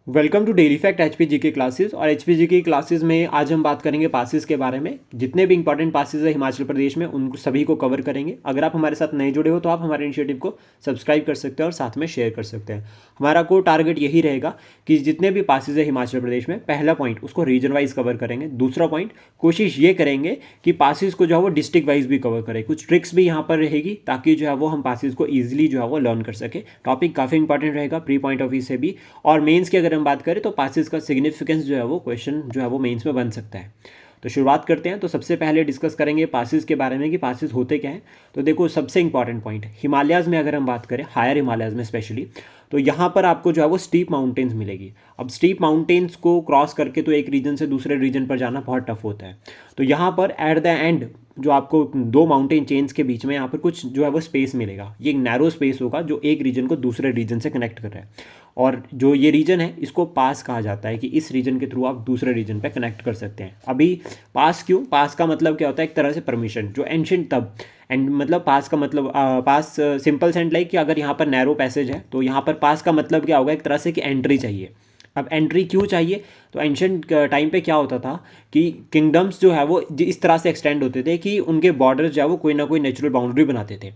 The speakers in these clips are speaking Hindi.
Welcome to daily fact HPG की क्लासेस। और एचपीजी की क्लासेस में आज हम बात करेंगे पासिस के बारे में। जितने भी इंपॉर्टेंट पासिस है हिमाचल प्रदेश में उन सभी को कवर करेंगे। अगर आप हमारे साथ नए जुड़े हो तो आप हमारे इनिशिएटिव को सब्सक्राइब कर सकते हैं और साथ में शेयर कर सकते हैं। हमारा कोर टारगेट यही रहेगा कि जितने भी पासिस है हिमाचल प्रदेश में, पहला पॉइंट उसको रीजन वाइज कवर करेंगे। दूसरा पॉइंट कोशिश ये करेंगे कि पासिस को जो है वो डिस्ट्रिक्ट वाइज भी कवर करें। कुछ ट्रिक्स भी यहाँ पर रहेगी ताकि जो है वो हम पासिस को ईजिली जो है वो लर्न कर सके। टॉपिक काफ़ी इंपॉर्टेंट रहेगा प्री पॉइंट ऑफ व्यू से भी। और मेंस की अगर हम बात करें तो पासिस का सिग्निफिकेंस जो है वो क्वेश्चन जो है वो मेंस में बन सकता है। तो शुरुआत करते हैं। तो सबसे पहले डिस्कस करेंगे पासिस के बारे में कि पासिस होते क्या हैं। तो देखो सबसे इंपॉर्टेंट पॉइंट हिमालयाज़ में अगर हम बात करें, हायर हिमालयाज़ में स्पेशली, तो यहाँ पर आपको जो है वो स्टीप माउंटेन्स मिलेगी। अब स्टीप माउंटेन्स को क्रॉस करके तो एक रीजन से दूसरे रीजन पर जाना बहुत टफ होता है। तो यहाँ पर एट द एंड जो आपको दो माउंटेन चेन्स के बीच में यहाँ पर कुछ जो है वो स्पेस मिलेगा। ये एक नैरो स्पेस होगा जो एक रीजन को दूसरे रीजन से कनेक्ट कर रहा है। और जो ये रीजन है इसको पास कहा जाता है कि इस रीजन के थ्रू आप दूसरे रीजन पे कनेक्ट कर सकते हैं। अभी पास क्यों? पास का मतलब क्या होता है? एक तरह से परमिशन। जो एंशिएंट तब एंड मतलब पास का मतलब पास सिंपल सेंट लाइक कि अगर यहाँ पर नैरो पैसेज है तो यहाँ पर पास का मतलब क्या होगा? एक तरह से कि एंट्री चाहिए। अब एंट्री क्यों चाहिए? तो एंशिएंट टाइम पे क्या होता था कि किंगडम्स जो है वो इस तरह से एक्सटेंड होते थे कि उनके बॉर्डर्स जो है वो कोई ना कोई नेचुरल बाउंड्री बनाते थे।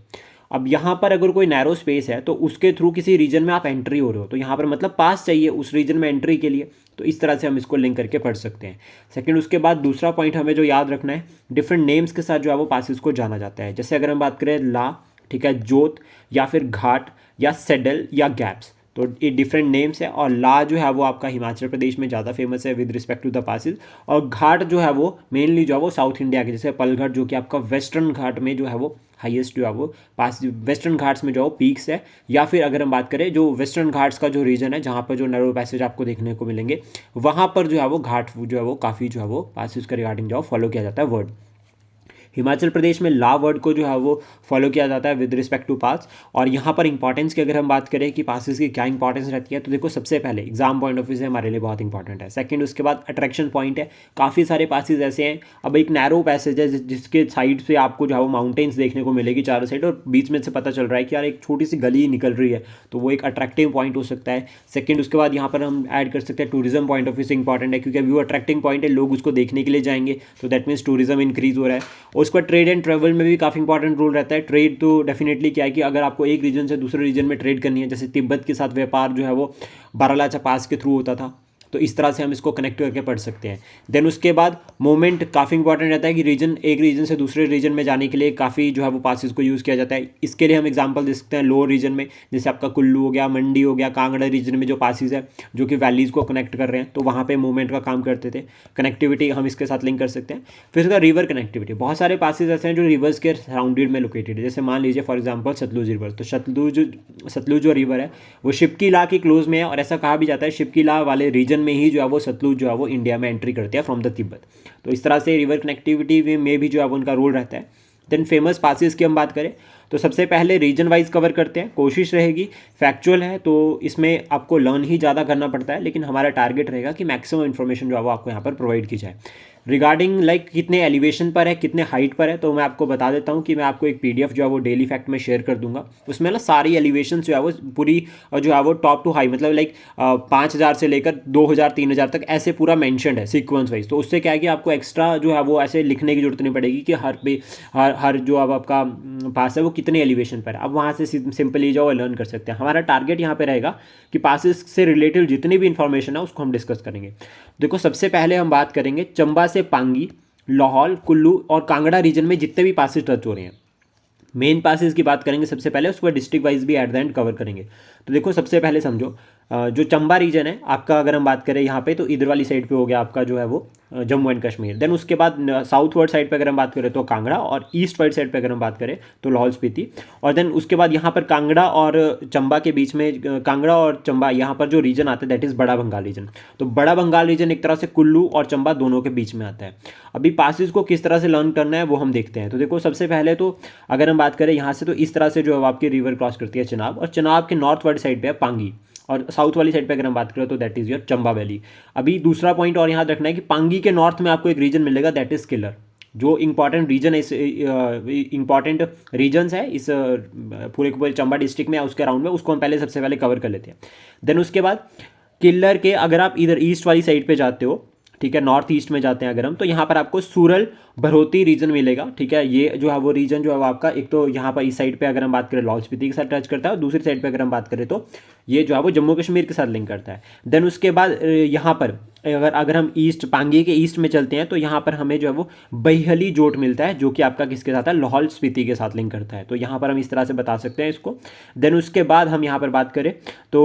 अब यहाँ पर अगर कोई नैरो स्पेस है तो उसके थ्रू किसी रीजन में आप एंट्री हो रहे हो, तो यहाँ पर मतलब पास चाहिए उस रीजन में एंट्री के लिए। तो इस तरह से हम इसको लिंक करके पढ़ सकते हैं। सेकंड, उसके बाद दूसरा पॉइंट हमें जो याद रखना है, डिफरेंट नेम्स के साथ जो है वो पासिस को जाना जाता है। जैसे अगर हम बात करें ला, ठीक है, जोत या फिर घाट या सेडल या गैप्स, तो ये डिफरेंट नेम्स है। और ला जो है वो आपका हिमाचल प्रदेश में ज़्यादा फेमस है with respect to the passes. और घाट जो है वो मेनली जो है वो साउथ इंडिया के, जैसे पलघट जो कि आपका वेस्टर्न घाट में जो है वो हाईएस्ट जो है वो पास वेस्टर्न घाट्स में जो है पीक्स है। या फिर अगर हम बात करें जो वेस्टर्न घाट्स का जो रीजन है जहाँ पर जो नैरो पैसेज आपको देखने को मिलेंगे, वहाँ पर जो है वो घाट जो है वो काफ़ी जो है वो पासिस के रिगार्डिंग जो है फॉलो किया जाता है वर्ड। हिमाचल प्रदेश में ला वर्ड को जो है वो फॉलो किया जाता है विद रिस्पेक्ट टू पास। और यहाँ पर इंपॉर्टेंस की अगर हम बात करें कि पासिस की क्या इंपॉर्टेंस रहती है, तो देखो सबसे पहले एग्जाम पॉइंट ऑफ व्यू से हमारे लिए बहुत इंपॉर्टेंट है। सेकंड, उसके बाद अट्रैक्शन पॉइंट है। काफ़ी सारे पासिस ऐसे हैं। अब एक नैरो पैसेज है जिसके साइड से आपको जो है वो माउंटेन्स देखने को मिलेगी चारों साइड, और बीच में से पता चल रहा है कि यार एक छोटी सी गली निकल रही है, तो वो एक अट्रैक्टिव पॉइंट हो सकता है। सेकंड, उसके बाद यहाँ पर हम ऐड कर सकते हैं टूरिज्म पॉइंट ऑफ व्यू से इंपॉर्टेंट है, क्योंकि व्यू अट्रैक्टिंग पॉइंट है, लोग उसको देखने के लिए जाएंगे, तो दैट मीन्स टूरिज्म इंक्रीज हो रहा है। और उसके बाद ट्रेड एंड ट्रेवल में भी काफ़ी इंपॉर्टेंट रोल रहता है। ट्रेड तो डेफिनेटली क्या है कि अगर आपको एक रीजन से दूसरे रीजन में ट्रेड करनी है, जैसे तिब्बत के साथ व्यापार जो है वो बारालाचा पास के थ्रू होता था, तो इस तरह से हम इसको कनेक्ट करके पढ़ सकते हैं। देन उसके बाद मोमेंट काफ़ी इंपॉर्टेंट रहता है कि रीजन एक रीजन से दूसरे रीजन में जाने के लिए काफ़ी जो है वो पासिस को यूज़ किया जाता है। इसके लिए हम एग्जांपल दे सकते हैं लोअर रीजन में, जैसे आपका कुल्लू हो गया, मंडी हो गया, कांगड़ा रीजन में जो पासिस है जो कि वैलीज़ को कनेक्ट कर रहे हैं, तो वहाँ पर मूवमेंट का काम करते थे। कनेक्टिविटी हम इसके साथ लिंक कर सकते हैं। फिर उसका रिवर कनेक्टिविटी, बहुत सारे पासिस ऐसे हैं जो रिवर्स के सराउंडेड में लोकेटेड है। जैसे मान लीजिए फॉर एग्जाम्पल सतलुज रिवर, तो सतलुज जो रिवर है वो शिपकीला के क्लोज में है, और ऐसा कहा भी जाता है शिपकीला वाले रीजन में ही जो है वो सतलुज जो है वो इंडिया में एंट्री करते हैं फ्रॉम द तिब्बत। तो इस तरह से रिवर कनेक्टिविटी में भी जो है वो उनका रोल रहता है। देन फेमस पासिस की हम बात करें तो सबसे पहले रीजन वाइज कवर करते हैं। कोशिश रहेगी, फैक्चुअल है तो इसमें आपको लर्न ही ज़्यादा करना पड़ता है, लेकिन हमारा टारगेट रहेगा कि मैक्सिमम इन्फॉर्मेशन जो है वो आपको यहाँ पर प्रोवाइड की जाए। रिगार्डिंग लाइक कितने एलिवेशन पर है, कितने हाइट पर है, तो मैं आपको बता देता हूँ कि मैं आपको एक पीडीएफ जो है वो डेली फैक्ट में शेयर कर दूंगा। उसमें ना सारी एलिवेशन जो है वो पूरी जो है वो टॉप टू हाई, मतलब लाइक 5,000 से लेकर 2,000 3,000 तक ऐसे पूरा मैंशनड है सीक्वेंस वाइज। तो उससे क्या है कि आपको एक्स्ट्रा जो है वो ऐसे लिखने की जरूरत नहीं पड़ेगी कि हर जो अब आपका पास है वो कितने एलिवेशन पर है। अब वहाँ से सिंपली जो लर्न कर सकते हैं। हमारा टारगेट यहाँ पे रहेगा कि पासिस से रिलेटेड जितनी भी इंफॉर्मेशन है उसको हम डिस्कस करेंगे। देखो सबसे पहले हम बात करेंगे चंबा से पांगी, लाहौल, कुल्लू और कांगड़ा रीजन में जितने भी पासिस टच हो रहे हैं। मेन पासिस की बात करेंगे सबसे पहले, उसके बाद डिस्ट्रिक्ट वाइज भी एट द एंड कवर करेंगे। तो देखो सबसे पहले समझो जो चंबा रीजन है आपका, अगर हम बात करें यहाँ पे, तो इधर वाली साइड पे हो गया आपका जो है वो जम्मू एंड कश्मीर। देन उसके बाद साउथ वर्ड साइड पे अगर हम बात करें तो कांगड़ा, और ईस्ट वर्ड साइड पे अगर हम बात करें तो लाहौल स्पीति। और देन उसके बाद यहाँ पर कांगड़ा और चंबा के बीच में, कांगड़ा और चंबा यहाँ पर जो रीजन आता है दैट इज़ बड़ा बंगाल रीजन। तो बड़ा बंगाल रीजन एक तरह से कुल्लू और चंबा दोनों के बीच में आता है। अभी पासिस को किस तरह से लर्न करना है वो हम देखते हैं। तो देखो सबसे पहले तो अगर हम बात करें यहाँ से, तो इस तरह से जो है आपकी रिवर क्रॉस करती है चिनाब, और चिनाब के नॉर्थ वर्ड साइड पे है पांगी, और साउथ वाली साइड पे अगर हम बात करें तो that is your Chamba valley. अभी दूसरा पॉइंट और यहाँ रखना है कि पांगी के नॉर्थ में आपको एक रीजन मिलेगा दैट इज़ किलर। जो इंपॉर्टेंट रीजन है, इस इंपॉर्टेंट रीजन्स है इस पूरे के पूरे चंबा डिस्ट्रिक्ट में, उसके अराउंड में, उसको हम पहले सबसे पहले कवर कर लेते हैं। देन उसके बाद किल्लर के अगर आप इधर ईस्ट वाली साइड पे जाते हो, ठीक है, नॉर्थ ईस्ट में जाते हैं अगर हम, तो यहाँ पर आपको सूरल भरोती रीजन मिलेगा, ठीक है। ये जो है वो रीजन जो है वो आपका एक तो यहाँ पर इस साइड पे अगर हम बात करें लाहौल स्पीति के साथ टच करता है, और दूसरी साइड पे अगर हम बात करें तो ये जो है वो जम्मू कश्मीर के साथ लिंक करता है। देन उसके बाद यहाँ पर अगर हम ईस्ट पांगी के ईस्ट में चलते हैं तो यहाँ पर हमें जो है वो बैहली जोट मिलता है, जो कि आपका किसके साथ है, लाहौल स्पीति के साथ लिंक करता है। तो यहाँ पर हम इस तरह से बता सकते हैं इसको। देन उसके बाद हम यहाँ पर बात करें तो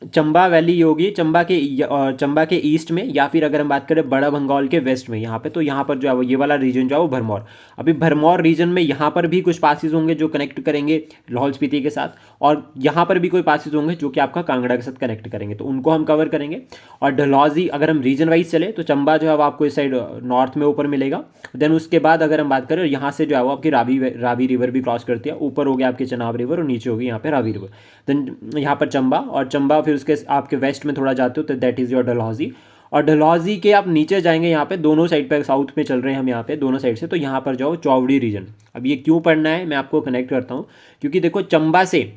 चंबा वैली होगी चंबा के ईस्ट में, या फिर अगर हम बात करें बड़ा बंगाल के वेस्ट में यहाँ पे, तो यहाँ पर जो है वो ये वाला रीजन जो है वो भरमौर। अभी भरमौर रीजन में यहाँ पर भी कुछ पासिस होंगे जो कनेक्ट करेंगे लाहौल स्पीति के साथ, और यहाँ पर भी कोई पासिस होंगे जो कि आपका कांगड़ा के साथ कनेक्ट करेंगे, तो उनको हम कवर करेंगे। और डलहौजी अगर हम रीजन वाइज चले तो चंबा जो है वो आपको इस साइड नॉर्थ में ऊपर मिलेगा। देन उसके बाद अगर हम बात करें यहाँ से जो है वो आपकी रावी रिवर भी क्रॉस करती है, ऊपर हो गया आपके चनाब रिवर और नीचे होगी यहाँ पे रावी रिवर। देन यहाँ पर चंबा, और चंबा फिर उसके आपके वेस्ट में थोड़ा जाते हो तो दैट इज़ योर डलहौजी। और डलहौजी के आप नीचे जाएंगे यहाँ पे दोनों साइड पे, साउथ में चल रहे हैं हम यहाँ पे दोनों साइड से, तो यहाँ पर जाओ चौवड़ी रीजन। अब ये क्यों पढ़ना है मैं आपको कनेक्ट करता हूँ, क्योंकि देखो चंबा से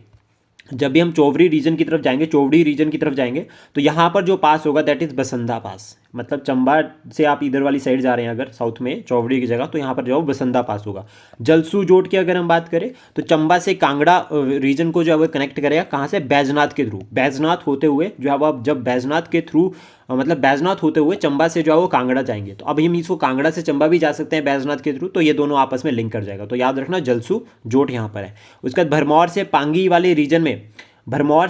जब भी हम चौवड़ी रीजन की तरफ जाएंगे, चौवड़ी रीजन की तरफ जाएंगे, तो यहाँ पर जो पास होगा दैट इज़ बसंदा पास। मतलब चंबा से आप इधर वाली साइड जा रहे हैं अगर साउथ में चौवड़ी की जगह, तो यहाँ पर जाओ बसंदा पास होगा। जलसू जोट की अगर हम बात करें तो चंबा से कांगड़ा रीजन को जो है वो कनेक्ट करेगा, कहाँ से, बैजनाथ के थ्रू, बैजनाथ होते हुए जो है वो आप जब बैजनाथ के थ्रू मतलब बैजनाथ होते हुए चंबा से जो है वो कांगड़ा जाएंगे, तो अब हम इसको कांगड़ा से चंबा भी जा सकते हैं बैजनाथ के थ्रू, तो ये दोनों आपस में लिंक कर जाएगा। तो याद रखना जलसू जोट यहाँ पर है। उसके बाद भरमौर से पांगी वाले रीजन में, भरमौर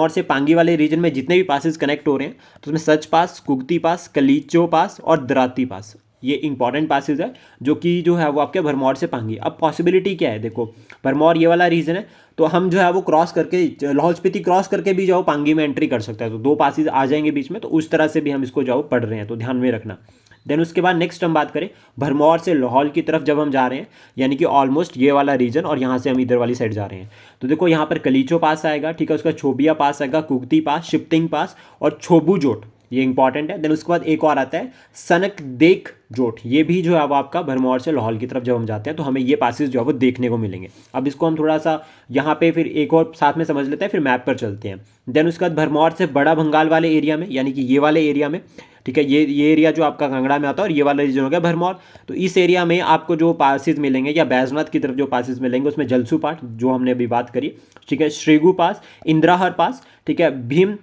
से पांगी वाले रीजन में जितने भी पासेस कनेक्ट हो रहे हैं तो उसमें सच पास, कुगती पास, कलीचो पास और दराती पास, ये इंपॉर्टेंट पासेस है जो कि जो है वो आपके भरमौर से पांगी। अब पॉसिबिलिटी क्या है, देखो भरमौर ये वाला रीजन है, तो हम जो है वो क्रॉस करके लाहौल स्पीति क्रॉस करके भी जाओ पांगी में एंट्री कर सकता है, तो दो पासेस आ जाएंगे बीच में, तो उस तरह से भी हम इसको जाओ पढ़ रहे हैं, तो ध्यान में रखना। देन उसके बाद नेक्स्ट हम बात करें भरमौर से लाहौल की तरफ जब हम जा रहे हैं, यानी कि ऑलमोस्ट ये वाला रीजन, और यहाँ से हम इधर वाली साइड जा रहे हैं, तो देखो यहाँ पर कलीचो पास आएगा, ठीक है, उसका छोबिया पास आएगा, कुगती पास, शिप्तिंग पास और छोबू जोट, ये इंपॉर्टेंट है। देन उसके बाद एक और आता है सनक देख जोट, ये भी जो है वो आपका भरमौर से लाहौल की तरफ जब हम जाते हैं तो हमें ये पासेस जो है वो देखने को मिलेंगे। अब इसको हम थोड़ा सा यहाँ पे फिर एक और साथ में समझ लेते हैं, फिर मैप पर चलते हैं। देन उसके बाद भरमौर से बड़ा भंगाल वाले एरिया में, यानी कि ये वाले एरिया में, ठीक है, ये एरिया जो आपका कांगड़ा में आता है और ये वाला रीजन हो गया भरमौर, तो इस एरिया में आपको जो पासेस मिलेंगे या बैजनाथ की तरफ जो पासेस मिलेंगे उसमें जलसू पास जो हमने अभी बात करी, ठीक है, श्रीगु पास, इंद्राहर पास, ठीक है, भीम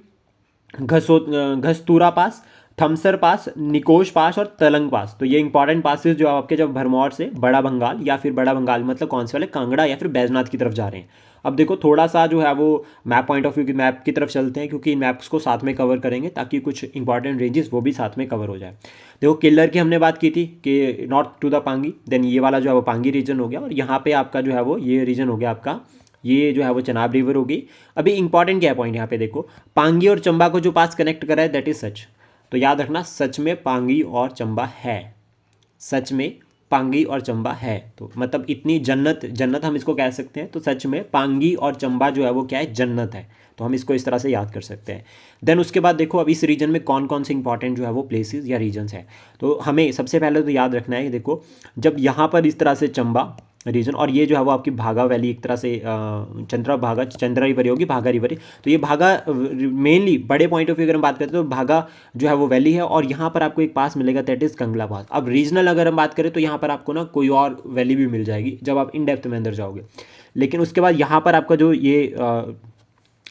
घस्तूरा पास, थमसर पास, निकोश पास और तलंग पास, तो ये इंपॉर्टेंट पासेस जो आपके जब भरमौर से बड़ा भंगाल या फिर बड़ा भंगाल मतलब कौन से वाले, कांगड़ा या फिर बैजनाथ की तरफ जा रहे हैं। अब देखो थोड़ा सा जो है वो मैप पॉइंट ऑफ व्यू की मैप की तरफ चलते हैं, क्योंकि इन मैप्स को साथ में कवर करेंगे ताकि कुछ इंपॉर्टेंट रेंजेस वो भी साथ में कवर हो जाए। देखो किल्लर की हमने बात की थी कि north to the Pangi, then ये वाला जो है वो पांगी रीजन हो गया, और यहाँ पे आपका जो है वो ये रीजन हो गया आपका, ये जो है वो चनाब रिवर होगी। अभी इंपॉर्टेंट क्या है पॉइंट यहाँ पे, देखो पांगी और चंबा को जो पास कनेक्ट करा है दैट इज सच, तो याद रखना सच में पांगी और चंबा है, सच में पांगी और चंबा है, तो मतलब इतनी जन्नत हम इसको कह सकते हैं, तो सच में पांगी और चंबा जो है वो क्या है, जन्नत है, तो हम इसको इस तरह से याद कर सकते हैं। देन उसके बाद देखो अब इस रीजन में कौन कौन से इंपॉर्टेंट जो है वो प्लेसेस या रीजन्स हैं, तो हमें सबसे पहले तो याद रखना है, देखो जब यहाँ पर इस तरह से चंबा रीजन, और ये जो है वो आपकी भागा वैली एक तरह से चंद्रा रिवर होगी, भागा रिवर है, तो ये भागा मेनली बड़े पॉइंट ऑफ व्यू अगर हम बात करते हैं तो भागा जो है वो वैली है, और यहाँ पर आपको एक पास मिलेगा दैट इज़ कंगला पास। अब रीजनल अगर हम बात करें तो यहाँ पर आपको ना कोई और वैली भी मिल जाएगी जब आप इन डेप्थ में अंदर जाओगे, लेकिन उसके बाद यहाँ पर आपका जो ये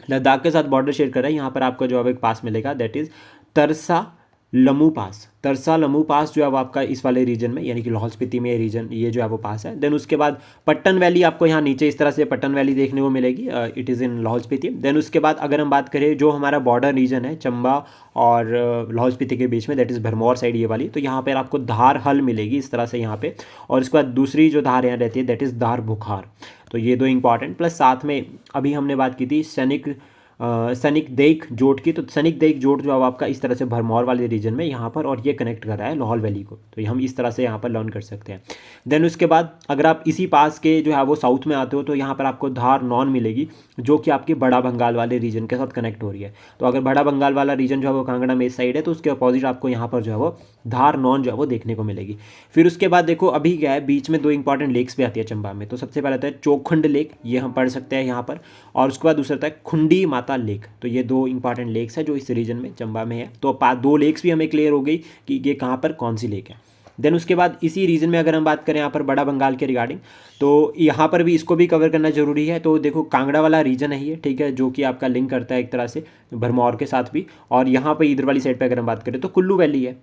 लद्दाख के साथ बॉर्डर शेयर कर रहा है, यहाँ पर आपका जो है एक पास मिलेगा दैट इज़ तरसा लमू पास जो है वो आपका इस वाले रीजन में, यानी कि लाहौल स्पीति में रीजन ये जो है वो पास है। देन उसके बाद पट्टन वैली आपको यहाँ नीचे इस तरह से पट्टन वैली देखने को मिलेगी, it is in Lahaul Spiti. Then उसके बाद अगर हम बात करें जो हमारा बॉर्डर रीजन है चंबा और लाहौल स्पीति के बीच में, दैट इज़ भरमौर साइड ये वाली, तो यहाँ पर आपको धार हल मिलेगी इस तरह से यहाँ पे, और उसके बाद दूसरी जो धार यहाँ रहती है दैट इज़ धार बुखार, तो ये दो इंपॉर्टेंट, प्लस साथ में अभी हमने बात की थी सनिक देख जोट की, तो सनिक देख जोट जो है आपका इस तरह से भरमौर वाले रीजन में यहाँ पर, और ये कनेक्ट कर रहा है लाहौल वैली को, तो हम इस तरह से यहाँ पर लर्न कर सकते हैं। देन उसके बाद अगर आप इसी पास के जो है वो साउथ में आते हो तो यहाँ पर आपको धार नॉन मिलेगी, जो कि आपके बड़ा बंगाल वाले रीजन के साथ कनेक्ट हो रही है। तो अगर बड़ा बंगाल वाला रीजन जो है वो कांगड़ा में इस साइड है, तो उसके अपोजिट आपको यहाँ पर जो है वो धार नॉन जो है वो देखने को मिलेगी। फिर उसके बाद देखो अभी क्या है, बीच में दो इंपॉर्टेंट लेक्स भी आती है चंबा में। तो सबसे पहले आता है चौखंड लेक, ये हम पढ़ सकते हैं यहाँ पर, और उसके बाद दूसरा आता है खुंडी माता लेक। तो ये दो इंपॉर्टेंट लेक्स है जो इस रीजन में चंबा में है। तो दो लेक्स भी हमें क्लियर हो गई कि ये कहाँ पर कौन सी लेक है। देन उसके बाद इसी रीजन में अगर हम बात करें यहाँ पर बड़ा बंगाल के रिगार्डिंग, तो यहाँ पर भी इसको भी कवर करना जरूरी है। तो देखो कांगड़ा वाला रीजन है ये, ठीक है, जो कि आपका लिंक करता है एक तरह से भरमौर के साथ भी। और यहाँ पर इधर वाली साइड पर अगर हम बात करें तो कुल्लू वैली है।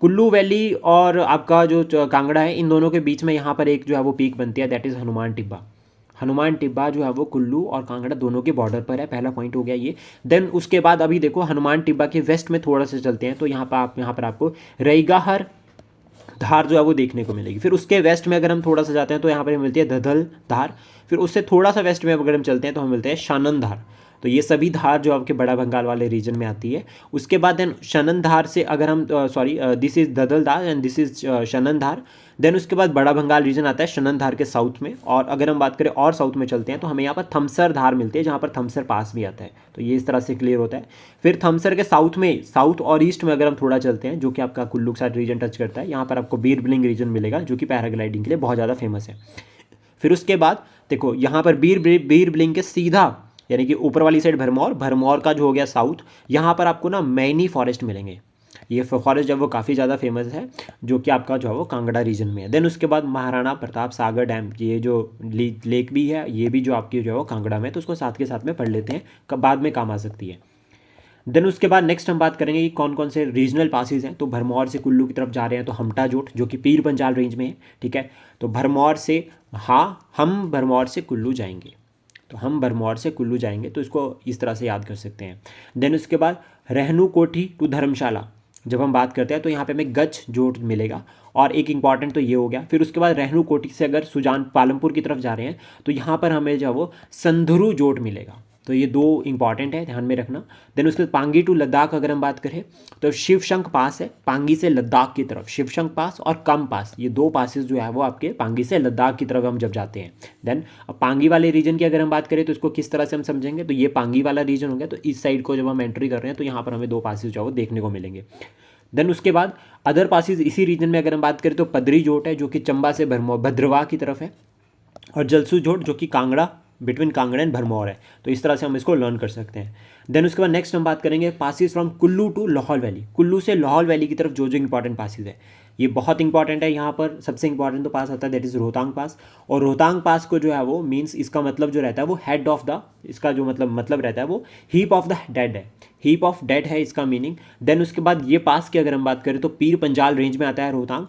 कुल्लू वैली और आपका जो कांगड़ा है, इन दोनों के बीच में यहाँ पर एक जो है वो पीक बनती है, दैट इज़ हनुमान टिब्बा। हनुमान टिब्बा जो है वो कुल्लू और कांगड़ा दोनों के बॉर्डर पर है। पहला पॉइंट हो गया ये। देन उसके बाद अभी देखो हनुमान टिब्बा के वेस्ट में थोड़ा सा चलते हैं, तो यहाँ पर आपको रईगाहर धार जो है वो देखने को मिलेगी। फिर उसके वेस्ट में अगर हम थोड़ा सा जाते हैं तो यहाँ पर मिलती है धधल धार। फिर उससे थोड़ा सा वेस्ट में अगर हम चलते हैं तो हमें मिलते हैं शनन धार। तो ये सभी धार जो आपके बड़ा बंगाल वाले रीजन में आती है। उसके बाद देन शनन धार से अगर हम दिस इज ददल धार एंड दिस इज शनन धार। देन उसके बाद बड़ा बंगाल रीजन आता है शनन धार के साउथ में। और अगर हम बात करें और साउथ में चलते हैं तो हमें यहाँ पर थमसर धार मिलती है, जहाँ पर थमसर पास भी आता है। तो ये इस तरह से क्लियर होता है। फिर थमसर के साउथ में, साउथ और ईस्ट में अगर हम थोड़ा चलते हैं, जो कि आपका कुल्लू साइड रीजन टच करता है, यहाँ पर आपको बीर बिलिंग रीजन मिलेगा, जो कि पैराग्लाइडिंग के लिए बहुत ज़्यादा फेमस है। फिर उसके बाद देखो यहाँ पर बीर बिलिंग के सीधा यानी कि ऊपर वाली साइड भरमौर, भरमौर का जो हो गया साउथ, यहाँ पर आपको ना मैनी फॉरेस्ट मिलेंगे। ये फॉरेस्ट जो है वो काफ़ी ज़्यादा फेमस है, जो कि आपका जो है वो कांगड़ा रीजन में है। देन उसके बाद महाराणा प्रताप सागर डैम, ये जो लेक भी है, ये भी जो आपकी जो है वो कांगड़ा में है, तो उसको साथ के साथ में पढ़ लेते हैं, कब बाद में काम आ सकती है। देन उसके बाद नेक्स्ट हम बात करेंगे कि कौन कौन से रीजनल पासिस हैं। तो भरमौर से कुल्लू की तरफ जा रहे हैं तो हमटा जोट, जो कि पीर पंजाल रेंज में है, ठीक है। तो भरमौर से, हाँ, हम भरमौर से कुल्लू जाएंगे, तो हम भरमौर से कुल्लू जाएंगे, तो इसको इस तरह से याद कर सकते हैं। देन उसके बाद रहनू कोठी टू धर्मशाला जब हम बात करते हैं तो यहाँ पे हमें गच जोट मिलेगा, और एक इंपॉर्टेंट तो ये हो गया। फिर उसके बाद रहनू कोठी से अगर सुजान पालमपुर की तरफ जा रहे हैं तो यहाँ पर हमें जो है वो संधरू जोट मिलेगा। तो ये दो इंपॉर्टेंट है, ध्यान में रखना। देन उसके बाद पांगी टू लद्दाख अगर हम बात करें तो शिवशंक पास है पांगी से लद्दाख की तरफ, शिवशंक पास और कम पास, ये दो पासेस जो है वो आपके पांगी से लद्दाख की तरफ हम जब जाते हैं। देन अब पांगी वाले रीजन की अगर हम बात करें तो इसको किस तरह से हम समझेंगे, तो ये पांगी वाला रीजन हो गया। तो इस साइड को जब हम एंट्री कर रहे हैं तो यहाँ पर हमें दो पासेस जो है वो देखने को मिलेंगे। देन उसके बाद अदर पासेस इसी रीजन में अगर हम बात करें तो पदरी जोट है, जो कि चंबा से भद्रवाह की तरफ है, और जलसू जोट जो कि कांगड़ा, बिटवीन कांगड़ा एंड भरमौर है। तो इस तरह से हम इसको लर्न कर सकते हैं। देन उसके बाद नेक्स्ट हम बात करेंगे passes from Kullu to Lahaul valley. Kullu से लाहौल वैली की तरफ जो जो इंपॉर्टेंट पासिस है, ये बहुत इंपॉर्टेंट है। यहाँ पर सबसे इंपॉर्टेंट तो पास आता है, दैट इज रोहतांग पास। और रोहतांग पास को जो है वो मीन्स, इसका मतलब जो रहता है वो हेड ऑफ द, इसका जो मतलब रहता है वो हीप ऑफ द डेड है, हीप ऑफ डेड है इसका मीनिंग। देन उसके बाद ये पास की अगर हम बात करें तो पीर पंजाल रेंज में आता है रोहतांग।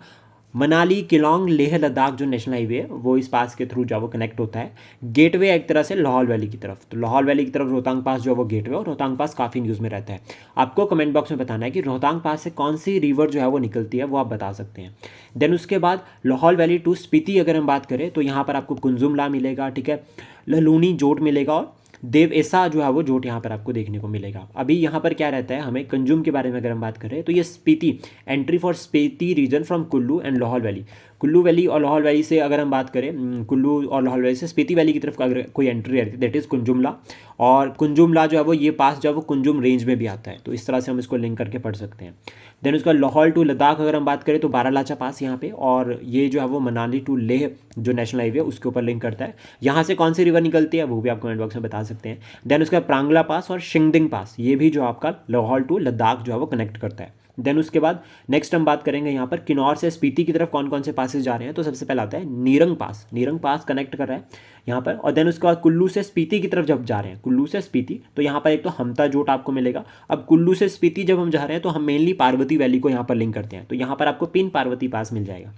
मनाली किलोंग लेह लद्दाख जो नेशनल हाईवे है वो इस पास के थ्रू जो वो कनेक्ट होता है। गेटवे एक तरह से लाहौल वैली की तरफ, तो लाहौल वैली की तरफ रोहतांग पास जो है वो गेटवे, और रोहतांग पास काफ़ी न्यूज़ में रहता है। आपको कमेंट बॉक्स में बताना है कि रोहतांग पास से कौन सी रिवर जो है वो निकलती है, वो आप बता सकते हैं। देन उसके बाद लाहौल वैली टू स्पीति अगर हम बात करें तो यहाँ पर आपको कुंजुमला मिलेगा, ठीक है, ललूनी जोट मिलेगा, और देव ऐसा जो है वो जोट यहाँ पर आपको देखने को मिलेगा। अभी यहाँ पर क्या रहता है, हमें कंजुम के बारे में अगर हम बात करें तो ये Spiti, entry for Spiti region from Kullu and Lahaul valley. Kullu valley और लाहौल वैली से अगर हम बात करें, कुल्लू और लाहौल वैली से स्पीति वैली की तरफ का अगर कोई एंट्री रहती है, दैट इज़ कुंजुमला। और कुंजुमला जो है वो ये पास जो है वो कुंजुम रेंज में भी आता है। तो इस तरह से हम इसको लिंक करके पढ़ सकते हैं। देन उसका लाहौल टू लद्दाख अगर हम बात करें तो बारालाचा पास यहाँ पे, और ये जो है वो मनाली टू लेह जो नेशनल हाईवे उसके ऊपर लिंक करता है। यहाँ से कौन सी रिवर निकलती है वो भी आप कमेंट बॉक्स में बता सकते हैं। देन उसका प्रांगला पास और शिंगदिंग पास, ये भी जो आपका लाहौल टू लद्दाख जो है वो कनेक्ट करता है। देन उसके बाद नेक्स्ट हम बात करेंगे यहाँ पर किन्नौर से स्पीति की तरफ कौन कौन से पासेस जा रहे हैं। तो सबसे पहला आता है नीरंग पास, नीरंग पास कनेक्ट कर रहा है यहाँ पर। और देन उसके बाद कुल्लू से स्पीति की तरफ जब जा रहे हैं, कुल्लू से स्पीति, तो यहाँ पर एक तो हमता जोट आपको मिलेगा। अब कुल्लू से स्पीति जब हम जा रहे हैं तो हम मेनली पार्वती वैली को यहाँ पर लिंक करते हैं, तो यहाँ पर आपको पिन पार्वती पास मिल जाएगा।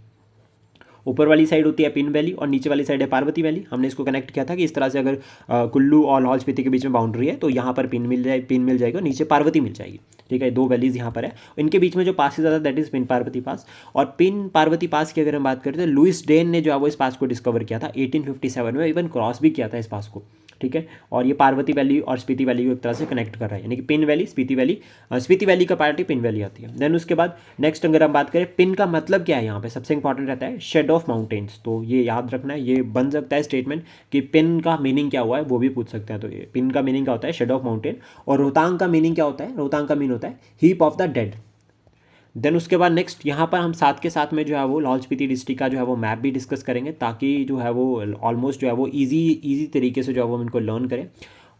ऊपर वाली साइड होती है पिन वैली और नीचे वाली साइड है पार्वती वैली। हमने इसको कनेक्ट किया था कि इस तरह से अगर कुल्लू और लाहौल स्पीति के बीच में बाउंड्री है तो यहाँ पर पिन मिल जाएगी और नीचे पार्वती मिल जाएगी, ठीक है। दो वैलीज यहाँ पर है, इनके बीच में जो पासेज आता है दैट इज पिन पार्वती पास। और पिन पार्वती पास की अगर हम बात करें तो लुइस डेन ने जो है वो इस पास को डिस्कवर किया था 1857 में, इवन क्रॉस भी किया था इस पास को। ठीक है। और ये पार्वती वैली और स्पीति वैली को एक तरह से कनेक्ट कर रहा है, यानी कि पिन वैली स्पीति वैली का पार्ट ही पिन वैली आती है। देन उसके बाद नेक्स्ट अगर हम बात करें, पिन का मतलब क्या है यहाँ पे सबसे इंपॉर्टेंट रहता है शेड ऑफ माउंटेन्स। तो ये याद रखना है, ये बन सकता है स्टेटमेंट कि पिन का मीनिंग क्या हुआ है, वो भी पूछ सकते हैं। तो ये पिन का मीनिंग क्या होता है, शेड ऑफ माउंटेन। और रोहतांग का मीनिंग क्या होता है, रोहतांग का मीन होता है heap of the dead. Then उसके बाद नेक्स्ट यहाँ पर हम साथ के साथ में जो है वो लाहौल स्पीति डिस्ट्रिक्ट का जो है वो मैप भी डिस्कस करेंगे, ताकि जो है वो ऑलमोस्ट जो है वो इजी तरीके से जो है वो हम इनको लर्न करें,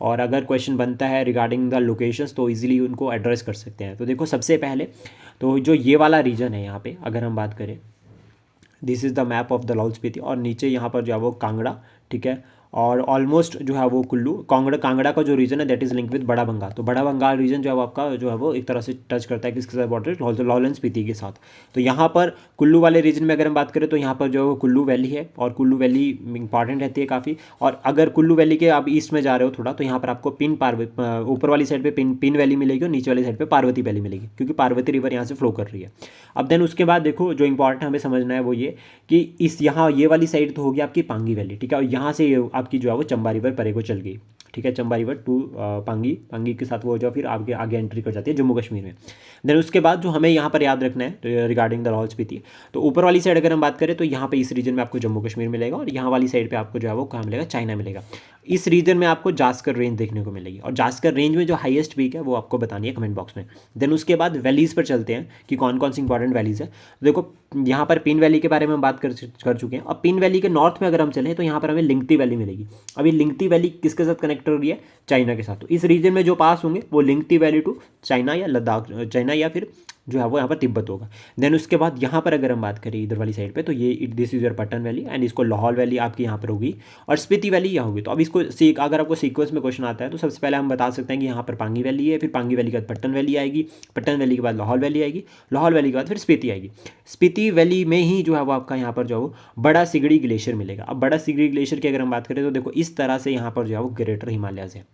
और अगर क्वेश्चन बनता है रिगार्डिंग द लोकेशंस तो इजीली उनको एड्रेस कर सकते हैं। तो देखो सबसे पहले तो जो ये वाला रीजन है यहाँ पे अगर हम बात करें, this is the map of the Lahaul Spiti, और नीचे यहाँ पर जो है वो कांगड़ा, ठीक है, और ऑलमोस्ट जो है वो कुल्लू कांगड़ा का जो रीजन है दैट इज़ लिंक विद बड़ा बंगाल। तो बड़ा बंगाल रीजन जो है वो आपका जो है वो एक तरह से टच करता है किसके साथ, बॉर्डर लाहौल एंड स्पीति के साथ। तो यहाँ पर कुल्लू वाले रीजन में अगर हम बात करें तो यहाँ पर जो है वो कुल्लू वैली है, और कुल्लू वैली इंपॉर्टेंट रहती है काफ़ी। और अगर कुल्लू वैली के आप ईस्ट में जा रहे हो थोड़ा, तो यहाँ पर आपको ऊपर वाली साइड पर पिन वैली मिलेगी और नीचे वाली साइड पर पार्वती वैली मिलेगी, क्योंकि पार्वती रिवर यहाँ से फ्लो कर रही है। अब देन उसके बाद देखो जो इंपॉर्टेंट हमें समझना है वो ये कि इस यहाँ ये वाली साइड तो होगी आपकी पांगी वैली, ठीक है, और यहाँ से ये आपकी जो है वो चंबा रिवर परे को चल गई, ठीक है, चंबा रिवर टू पांगी के साथ वो जो फिर आगे आगे एंट्री कर जाती है जम्मू कश्मीर में। देन उसके बाद जो हमें यहाँ पर याद रखना है रिगार्डिंग द लाहौल स्पीति, तो ऊपर वाली साइड अगर हम बात करें तो यहाँ पे इस रीजन में आपको जम्मू कश्मीर मिलेगा, और यहाँ वाली साइड पे आपको जो है वो कहाँ मिलेगा, चाइना मिलेगा। इस रीजन में आपको जास्कर रेंज देखने को मिलेगी, और जास्कर रेंज में जो हाईएस्ट पीक है वो आपको बतानी है कमेंट बॉक्स में। देन उसके बाद वैलीज़ पर चलते हैं कि कौन कौन सी इंपॉर्टेंट वैलीज़ है। देखो यहाँ पर पिन वैली के बारे में हम बात कर चुके हैं। अब पिन वैली के नॉर्थ में अगर हम चलें तो यहाँ पर हमें लिंगती वैली मिलेगी। अभी लिंगती वैली किसके साथ कनेक्ट हो रही है, चाइना के साथ। तो इस रीजन में जो पास होंगे वो लिंगती वैली टू चाइना या लद्दाख, चाइना या फिर जो है वो यहाँ पर तिब्बत होगा। देन उसके बाद यहाँ पर अगर हम बात करें इधर वाली साइड पे, तो ये this is your Pattan valley, and इसको लाहौल वैली आपकी यहाँ पर होगी, और स्पीति वैली यहाँ होगी। तो अब इसको अगर आपको सीक्वेंस में क्वेश्चन आता है तो सबसे पहले हम बता सकते हैं कि यहाँ पर पांगी वैली है, फिर पांगी वैली के बाद पट्टन वैली आएगी, पट्टन वैली के बाद लाहौल वैली आएगी, लाहौल वैली के बाद फिर स्पीति आएगी। स्पीति वैली में ही जो है वो आपका यहाँ पर जो है वो बड़ा सिगड़ी ग्लेशियर मिलेगा। अब बड़ा सिगड़ी ग्लेशियर की अगर हम बात करें तो देखो इस तरह से यहाँ पर जो है वो ग्रेटर हिमालयज़ है।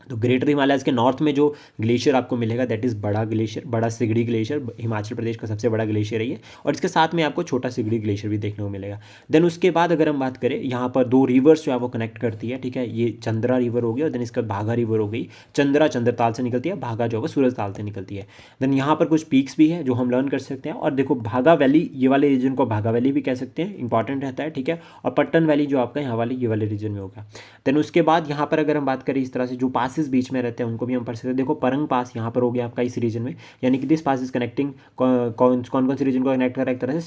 तो ग्रेटर हिमालयज़ के नॉर्थ में जो ग्लेशियर आपको मिलेगा दैट इज़ बड़ा ग्लेशियर, बड़ा सिगड़ी ग्लेशियर, हिमाचल प्रदेश का सबसे बड़ा ग्लेशियर है ये, और इसके साथ में आपको छोटा सिगड़ी ग्लेशियर भी देखने को मिलेगा। देन उसके बाद अगर हम बात करें, यहाँ पर दो रिवर्स जो है वो कनेक्ट करती है, ठीक है, ये चंद्रा रिवर हो गई और देन इसके बाद भागा रिवर हो गई। चंद्रा चंद्रताल से निकलती है, भागा जो है वो सूरजताल से निकलती है। देन यहाँ पर कुछ पीक्स भी है जो हम लर्न कर सकते हैं। और देखो भागा वैली, ये वाले रीजन को भागा वैली भी कह सकते हैं, इंपॉर्टेंट रहता है, ठीक है, और पट्टन वैली जो आपका यहाँ वाले ये वाले रीजन में होगा। देन उसके बाद यहाँ पर अगर हम बात करें इस तरह से जो पासिस बीच में रहते हैं उनको भी हम पढ़ सकते हैं। देखो परंग पास यहाँ पर हो गया आपका इस रीजन में, यानी कि दिस पास इज कनेक्टिंग कौन सी रीजन को कनेक्ट कर रहा है, एक तरह से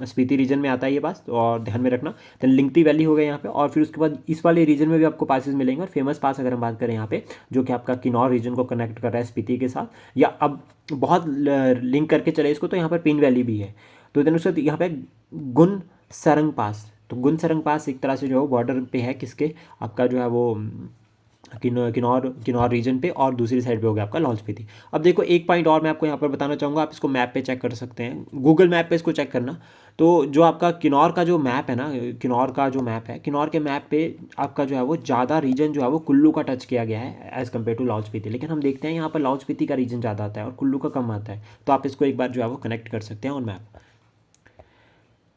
स्पीति रीजन में आता है ये पास, और ध्यान में रखना। देन लिंगती वैली हो गया यहाँ पे, और फिर उसके बाद इस वाले रीजन में भी आपको पासेस मिलेंगे। और फेमस पास अगर हम बात करें यहाँ पे जो कि आपका किन्नौर रीजन को कनेक्ट कर रहा है स्पीति के साथ, या अब बहुत लिंक करके चले इसको तो यहाँ पर पिन वैली भी है। तो देन उसके यहाँ पे गुन सरंग पास, तो गुन सरंग पास एक तरह से जो है बॉर्डर पे है किसके, आपका जो है वो किन्नौर रीजन पे, और दूसरी साइड पे हो गया आपका लाहौल स्पीति। अब देखो एक पॉइंट और मैं आपको यहाँ पर बताना चाहूँगा, आप इसको मैप पे चेक कर सकते हैं, गूगल मैप पे इसको चेक करना। तो जो आपका किन्नौर का जो मैप है ना, किन्नौर का जो मैप है, किन्नौर के मैप पे आपका जो है वो ज़्यादा रीजन जो है वो कुल्लू का टच किया गया है as compare to Lahaul Spiti. लेकिन हम देखते हैं यहाँ पर लाहौल स्पीति का रीजन ज़्यादा आता है और कुल्लू का कम आता है। तो आप इसको एक बार जो है वो कनेक्ट कर सकते हैं ऑन मैप।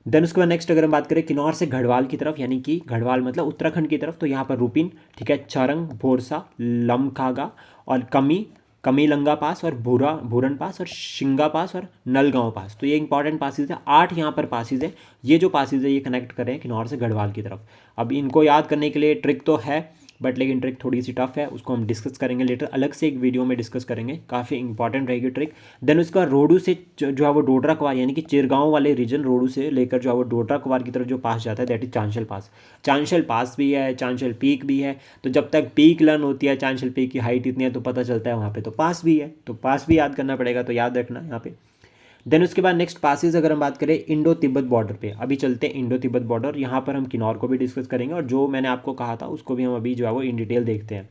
देन उसके बाद नेक्स्ट अगर हम बात करें किन्नौर से गढ़वाल की तरफ, यानी कि गढ़वाल मतलब उत्तराखंड की तरफ, तो यहाँ पर रूपिन, ठीक है, चरंग, भोरसा, लमखागा और कमीलंगा पास और भूरन पास और शिंगा पास और नलगांव पास। तो ये इंपॉर्टेंट पासिस है, 8 यहाँ पर पासिस है। ये जो पासिस है ये कनेक्ट कर रहे हैं किन्नौर से गढ़वाल की तरफ। अब इनको याद करने के लिए ट्रिक तो है, बट लेकिन ट्रिक थोड़ी सी टफ है, उसको हम डिस्कस करेंगे लेटर, अलग से एक वीडियो में डिस्कस करेंगे, काफ़ी इंपॉर्टेंट रहेगी ट्रिक। देन उसका रोडू से जो है वो डोडरा कुवार, यानी कि चिरगांव वाले रीजन, रोडू से लेकर जो है वो डोडरा कुवार की तरफ जो पास जाता है दैट इज चांशल पास। चांशल पास भी है, चांशल पीक भी है। तो जब तक पीक लर्न होती है, चांशल पीक की हाइट इतनी है तो पता चलता है वहाँ पे तो पास भी है, तो पास भी याद करना पड़ेगा, तो याद रखना यहाँ पे। देन उसके बाद नेक्स्ट पासिस अगर हम बात करें इंडो तिब्बत बॉर्डर पे, अभी चलते हैं इंडो तिब्बत बॉर्डर। यहाँ पर हम किन्नौर को भी डिस्कस करेंगे और जो मैंने आपको कहा था उसको भी हम अभी जो है वो इन डिटेल देखते हैं।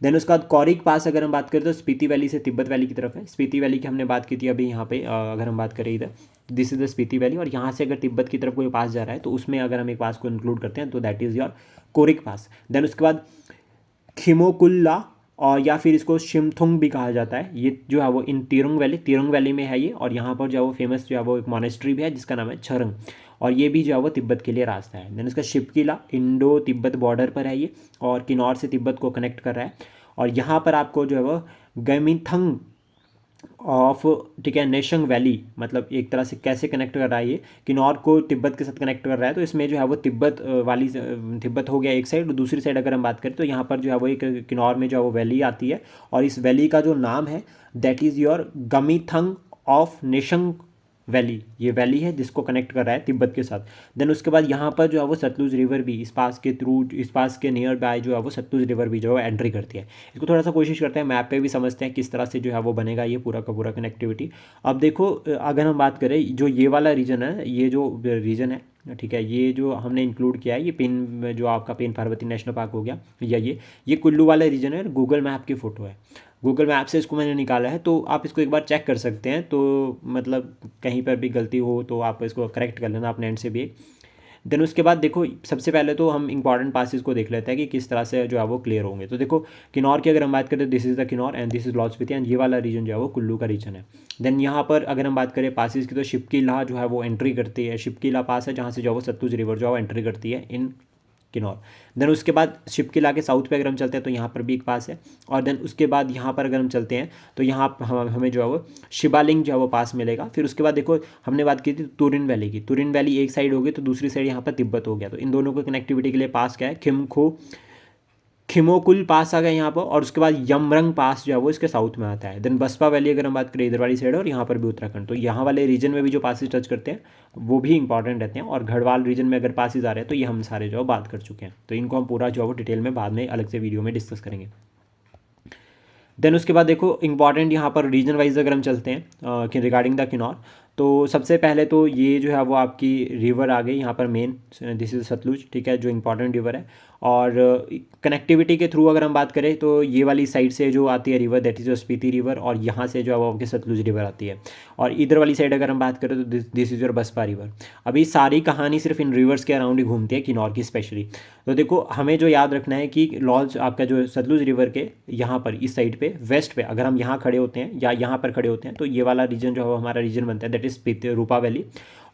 देन उसके बाद कौरिक पास अगर हम बात करें तो स्पीति वैली से तिब्बत वैली की तरफ है। स्पीति वैली की हमने बात की थी अभी यहाँ पे, अगर हम बात करें इधर this is the Spiti valley, और यहाँ से अगर तिब्बत की तरफ कोई पास जा रहा है तो उसमें अगर हम एक पास को इंक्लूड करते हैं तो that is your Korik pass. Then उसके बाद खिमोकुल्ला और या फिर इसको शिमथुंग भी कहा जाता है, ये जो है वो इन तिरुंग वैली में है ये, और यहाँ पर जो है वो फेमस जो है वो एक मॉनेस्ट्री भी है जिसका नाम है छरंग। और ये भी जो है वो तिब्बत के लिए रास्ता है। देन उसका शिपकिला इंडो तिब्बत बॉर्डर पर है ये, और किन्नौर से तिब्बत को कनेक्ट कर रहा है। और यहाँ पर आपको जो है वो गैमिथंग ऑफ, ठीक है, नेशंग वैली, मतलब एक तरह से कैसे कनेक्ट कर रहा है ये, किन्नौर को तिब्बत के साथ कनेक्ट कर रहा है। तो इसमें जो है वो तिब्बत वाली तिब्बत हो गया एक साइड, और दूसरी साइड अगर हम बात करें तो यहाँ पर जो है वो एक किन्नौर में जो है वो वैली आती है, और इस वैली का जो नाम है दैट इज़ योर गमीथंग ऑफ नेशंग वैली। ये वैली है जिसको कनेक्ट कर रहा है तिब्बत के साथ। देन उसके बाद यहाँ पर जो है वो सतलुज रिवर भी इस पास के थ्रू, इस पास के नियर बाय जो है वो सतलुज रिवर भी जो है एंट्री करती है। इसको थोड़ा सा कोशिश करते हैं मैप पे भी समझते हैं किस तरह से जो है वो बनेगा ये पूरा का पूरा कनेक्टिविटी। अब देखो अगर हम बात करें जो ये वाला रीजन है, ये जो रीजन है, ठीक है, ये जो हमने इंक्लूड किया है, ये पेन जो आपका पेन पार्वती नेशनल पार्क हो गया, या ये कुल्लू वाला रीजन है, गूगल मैप की फ़ोटो है, गूगल मैप से इसको मैंने निकाला है। तो आप इसको एक बार चेक कर सकते हैं, तो मतलब कहीं पर भी गलती हो तो आप इसको करेक्ट कर लेना अपने एंड से भी। देन उसके बाद देखो सबसे पहले तो हम इंपॉर्टेंट पासेस को देख लेते हैं कि किस तरह से जो है वो क्लियर होंगे। तो देखो किन्नौर की अगर हम बात करें तो this is the Kinnaur and this is Lahaul Spiti, and ये वाला रीजन जो है वो कुल्लू का रीजन है। देन यहाँ पर अगर हम बात करें पासिस की तो शिपकीला जो है वो एंट्री करती है, शिपकीला पास है जहाँ से जो है वो सतलुज रिवर जो है वो एंट्री करती है इन किन्नौर। देन उसके बाद शिपकिला के साउथ पे अगर हम चलते हैं तो यहाँ पर भी एक पास है, और देन उसके बाद यहाँ पर अगर हम चलते हैं तो यहाँ हमें जो है वो शिवालिंग जो है वो पास मिलेगा। फिर उसके बाद देखो हमने बात की थी तुरिन वैली की, तुरिन वैली एक साइड होगी तो दूसरी साइड यहाँ पर तिब्बत हो गया। तो इन दोनों को कनेक्टिविटी के लिए पास क्या है, खिमोकुल पास आ गया यहाँ पर, और उसके बाद यमरंग पास जो है वो इसके साउथ में आता है। देन बसपा वैली अगर हम बात करें इधर वाली साइड, और यहाँ पर भी उत्तराखंड। तो यहाँ वाले रीजन में भी जो पासेज टच करते हैं वो भी इंपॉर्टेंट रहते हैं, और गढ़वाल रीजन में अगर पासेज आ रहे हैं तो ये हम सारे जो बात कर चुके हैं। तो इनको हम पूरा जो है वो डिटेल में बाद में अलग से वीडियो में डिस्कस करेंगे। देन उसके बाद देखो इंपॉर्टेंट यहाँ पर रीजन वाइज अगर हम चलते हैं कि रिगार्डिंग द किन्नौर, तो सबसे पहले तो ये जो है वो आपकी रिवर आ गई यहाँ पर मेन, दिस इज़ सतलुज, ठीक है, जो इंपॉर्टेंट रिवर है। और कनेक्टिविटी के थ्रू अगर हम बात करें तो ये वाली साइड से जो आती है river that is Spiti river, और यहाँ से जो है वो आपकी सतलुज रिवर आती है। और इधर वाली साइड अगर हम बात करें तो this is your Baspa river. अभी सारी कहानी सिर्फ इन रिवर्स के अराउंड ही घूमती है किन्नौर की स्पेशली। तो देखो हमें जो याद रखना है कि लॉज आपका जो सतलुज रिवर के यहाँ पर इस साइड पे वेस्ट पे अगर हम यहाँ खड़े होते हैं या यहाँ पर खड़े होते हैं तो ये वाला रीजन जो है वो हमारा रीजन बनता है दैट इज़ रूपा वैली।